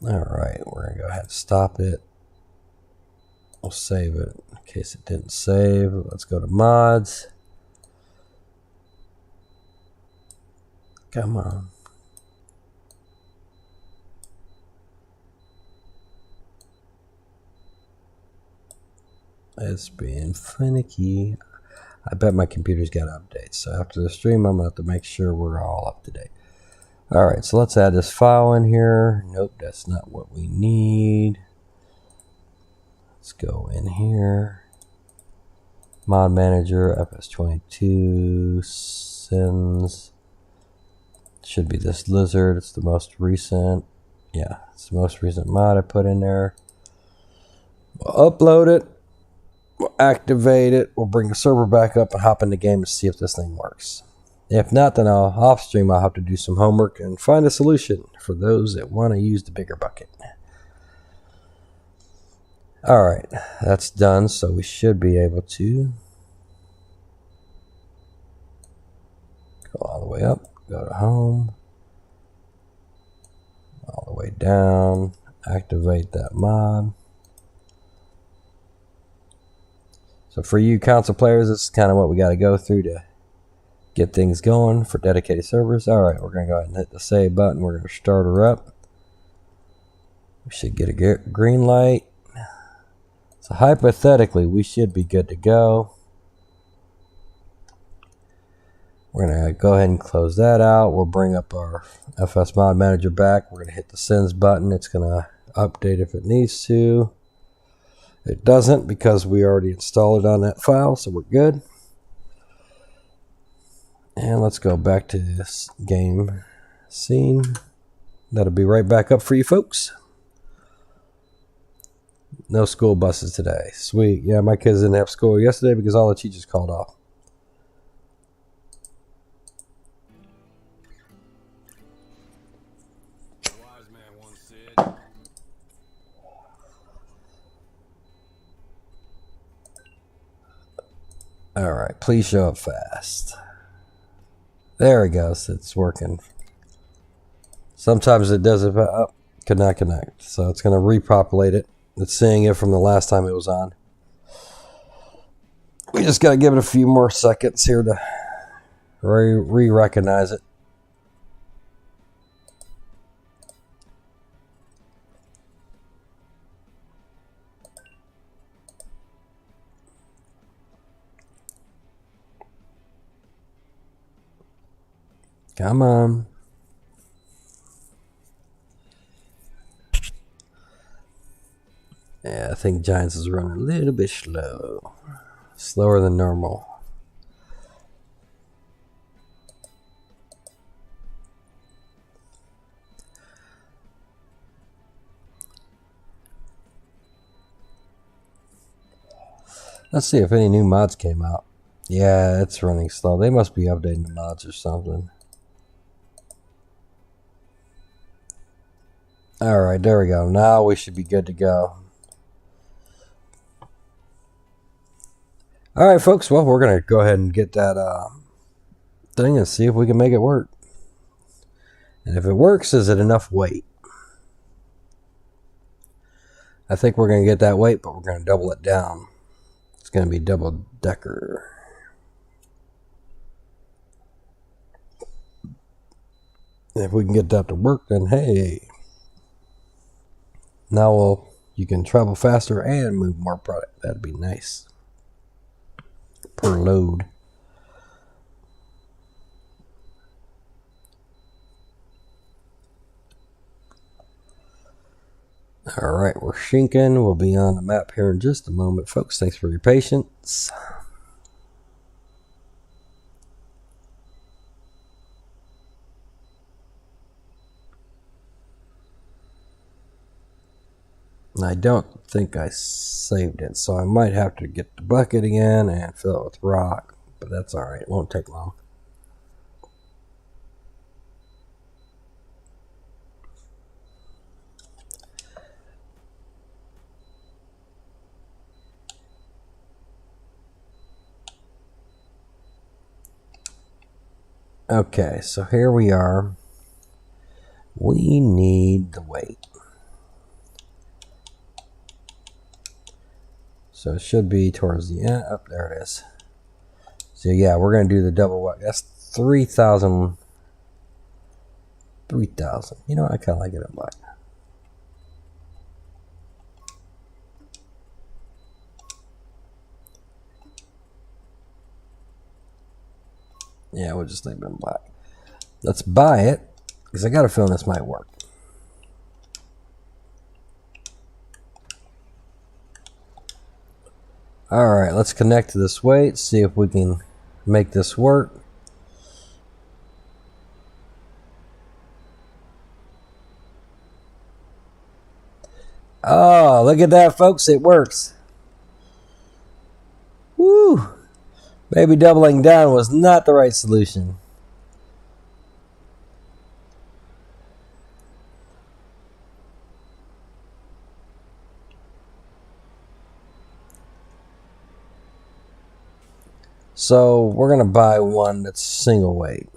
Alright, we're going to go ahead and stop it. We'll save it in case it didn't save. Let's go to mods. Come on. It's being finicky. I bet my computer's got updates. So after the stream, I'm going to have to make sure we're all up to date. Alright, so let's add this file in here. Nope, that's not what we need. Let's go in here. Mod Manager, FS22, Sinz. Should be this lizard. It's the most recent. Yeah, it's the most recent mod I put in there. We'll upload it. We'll activate it. We'll bring the server back up and hop in the game to see if this thing works. If not, then off stream I'll have to do some homework and find a solution for those that want to use the bigger bucket. Alright, that's done, so we should be able to go all the way up. Go to home, all the way down, activate that mod. So for you console players, this is kind of what we got to go through to get things going for dedicated servers. Alright, we're going to go ahead and hit the save button. We're going to start her up. We should get a green light. So hypothetically, we should be good to go. We're going to go ahead and close that out. We'll bring up our FS Mod Manager back. We're going to hit the Sinz button. It's going to update if it needs to. It doesn't because we already installed it on that file, so we're good. And let's go back to this game scene. That'll be right back up for you folks. No school buses today. Sweet. Yeah, my kids didn't have school yesterday because all the teachers called off. Alright, please show up fast. There it goes. It's working. Sometimes it does it. Could not connect. So it's going to repopulate it. It's seeing it from the last time it was on. We just got to give it a few more seconds here to re-recognize it. Come on. Yeah, I think Giants is running a little bit slow. Slower than normal. Let's see if any new mods came out. Yeah, it's running slow. They must be updating the mods or something. Alright, there we go. Now we should be good to go. Alright, folks. Well, we're going to go ahead and get that thing and see if we can make it work. And if it works, is it enough weight? I think we're going to get that weight, but we're going to double it down. It's going to be double decker. And if we can get that to work, then hey. Now you can travel faster and move more product. That'd be nice. Per load. Alright, we're shinking. We'll be on the map here in just a moment, folks. Thanks for your patience. I don't think I saved it, so I might have to get the bucket again and fill it with rock, but that's alright. It won't take long. Okay, so here we are. We need the weight. So it should be towards the end. Up there it is. So yeah, we're going to do the double weight. That's 3,000. 3,000. You know what? I kind of like it in black. Yeah, we'll just leave it in black. Let's buy it, because I got a feeling this might work. Alright, let's connect to this weight, see if we can make this work. Oh, look at that, folks. It works. Woo! Maybe doubling down was not the right solution. So we're going to buy one that's single weight.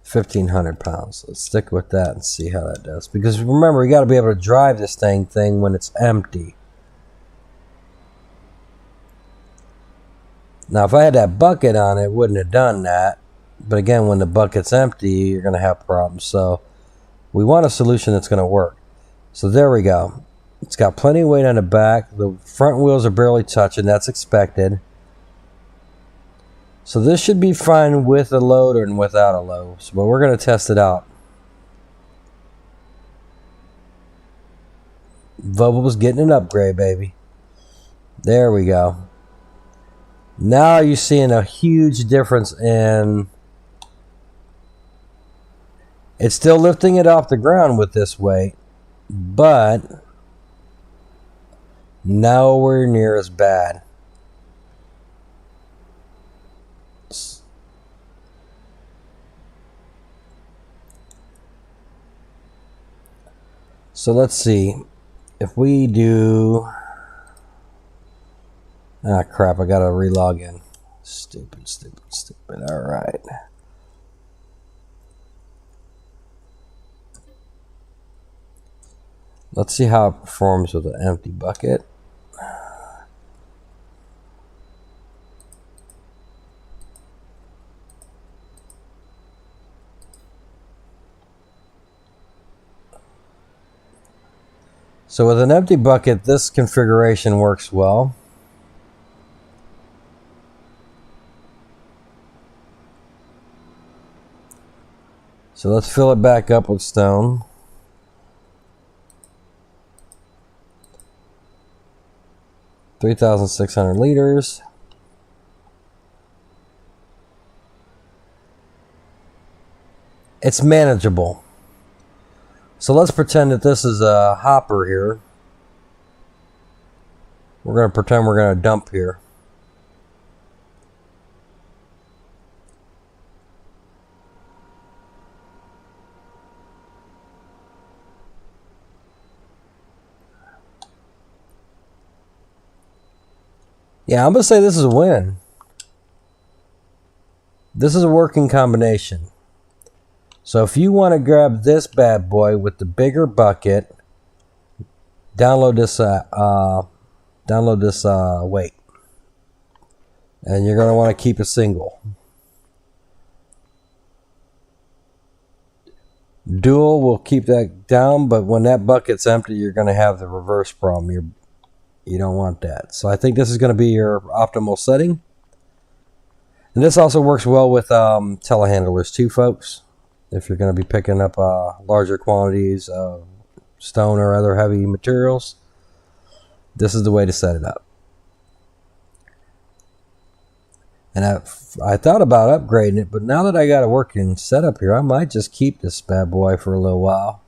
£1,500. Let's stick with that and see how that does. Because remember, you got to be able to drive this thing when it's empty. Now, if I had that bucket on it, wouldn't have done that. But again, when the bucket's empty, you're going to have problems. So we want a solution that's going to work. So there we go. It's got plenty of weight on the back. The front wheels are barely touching. That's expected. So this should be fine with a load and without a load. But we're going to test it out. Volvo was getting an upgrade, baby. There we go. Now you're seeing a huge difference in... It's still lifting it off the ground with this weight, but nowhere near as bad. So let's see if we do... Ah, crap, I gotta relog in. Stupid. Alright. Let's see how it performs with an empty bucket. So with an empty bucket, this configuration works well. So let's fill it back up with stone. $3,600 liters. It's manageable. So let's pretend that this is a hopper here. We're going to pretend we're going to dump here. Yeah, I'm going to say this is a win. This is a working combination. So if you want to grab this bad boy with the bigger bucket, download this weight, and you're going to want to keep it single. Dual will keep that down, but when that bucket's empty, you're going to have the reverse problem. You don't want that. So I think this is going to be your optimal setting. And this also works well with telehandlers too, folks. If you're going to be picking up larger quantities of stone or other heavy materials, this is the way to set it up. And I thought about upgrading it, but now that I got a working setup here, I might just keep this bad boy for a little while.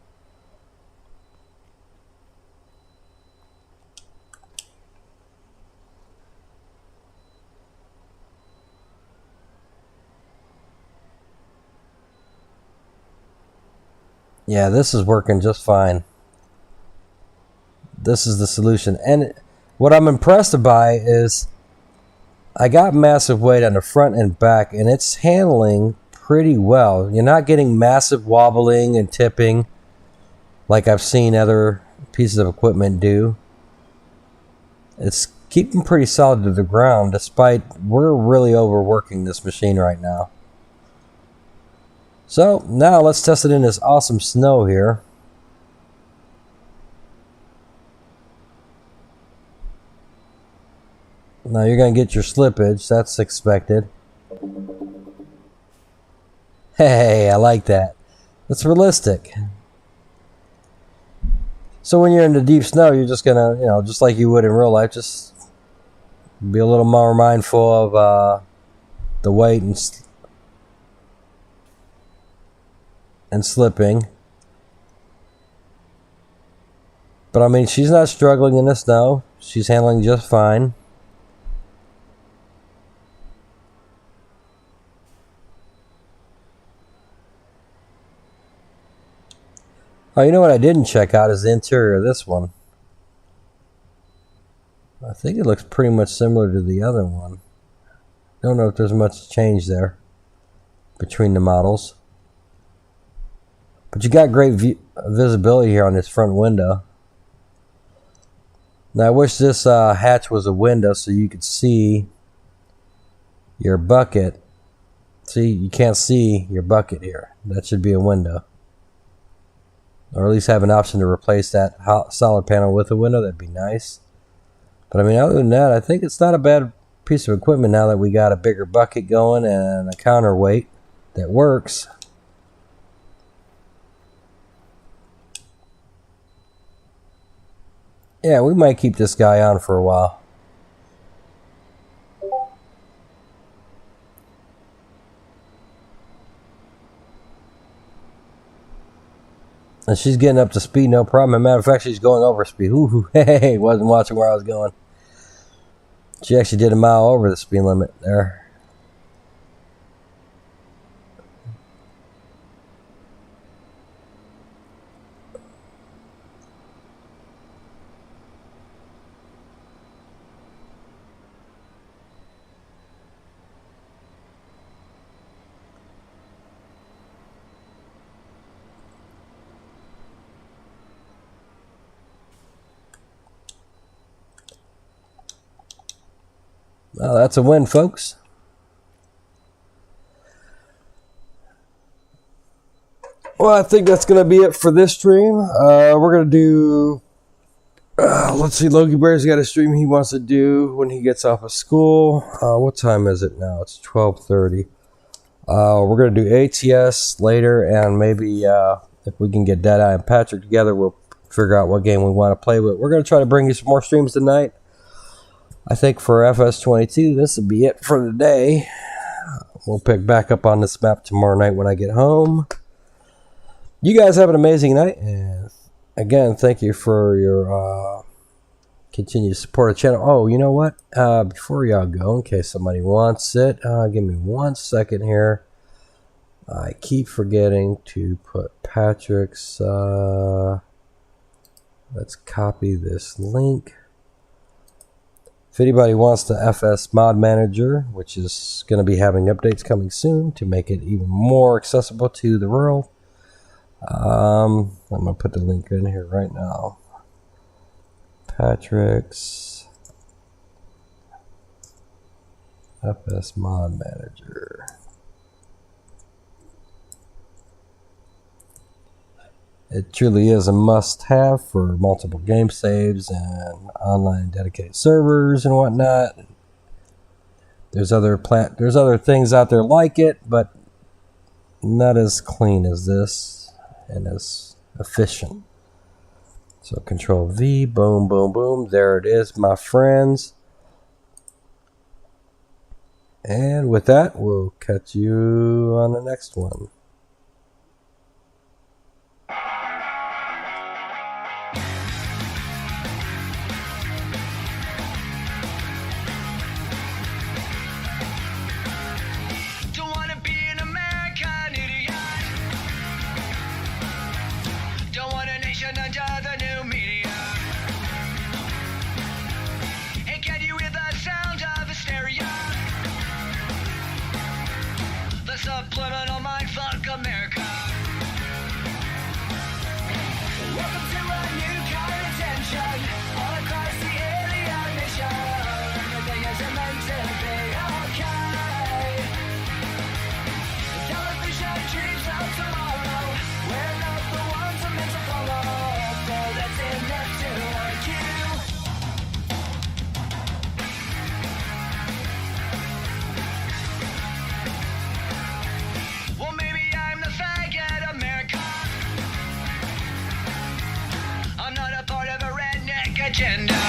Yeah, this is working just fine. This is the solution. And what I'm impressed by is I got massive weight on the front and back, and it's handling pretty well. You're not getting massive wobbling and tipping like I've seen other pieces of equipment do. It's keeping pretty solid to the ground, despite we're really overworking this machine right now. So now let's test it in this awesome snow here. Now you're going to get your slippage. That's expected. Hey, I like that. It's realistic. So when you're in the deep snow, you're just going to, just like you would in real life, just be a little more mindful of the weight and slipping. But I mean, she's not struggling in the snow. She's handling just fine. Oh, you know what I didn't check out is the interior of this one. I think it looks pretty much similar to the other one. Don't know if there's much change there between the models. But you got great visibility here on this front window. Now I wish this hatch was a window so you could see your bucket. See, you can't see your bucket here. That should be a window. Or at least have an option to replace that solid panel with a window. That'd be nice. But I mean, other than that, I think it's not a bad piece of equipment now that we got a bigger bucket going and a counterweight that works. Yeah, we might keep this guy on for a while. And she's getting up to speed, no problem. As a matter of fact, she's going over speed. Ooh, hey, wasn't watching where I was going. She actually did a mile over the speed limit there. Well, that's a win, folks. Well, I think that's going to be it for this stream. We're going to do... let's see, Logie Bear's got a stream he wants to do when he gets off of school. What time is it now? It's 12:30. We're going to do ATS later, and maybe if we can get Deadeye and Patrick together, we'll figure out what game we want to play with. We're going to try to bring you some more streams tonight. I think for FS22, this will be it for the day. We'll pick back up on this map tomorrow night when I get home. You guys have an amazing night, and again, thank you for your continued support of the channel. Oh, you know what? Before y'all go, in case somebody wants it, give me 1 second here. I keep forgetting to put Patrick's. Let's copy this link. If anybody wants the FS Mod Manager, which is going to be having updates coming soon to make it even more accessible to the world, I'm going to put the link in here right now. Patrick's FS Mod Manager. It truly is a must-have for multiple game saves and online dedicated servers and whatnot. There's other things out there like it, but not as clean as this and as efficient. So Control V, boom, boom, boom. There it is, my friends. And with that, we'll catch you on the next one.
Subliminal mindfuck America. Welcome to a new kind of tension all across the alien mission. Everything isn't meant to be okay. Television dreams of tomorrow. We're not the ones I'm meant to follow. So that's enough to argue. Well, maybe I'm the faggot America. I'm not a part of a redneck agenda.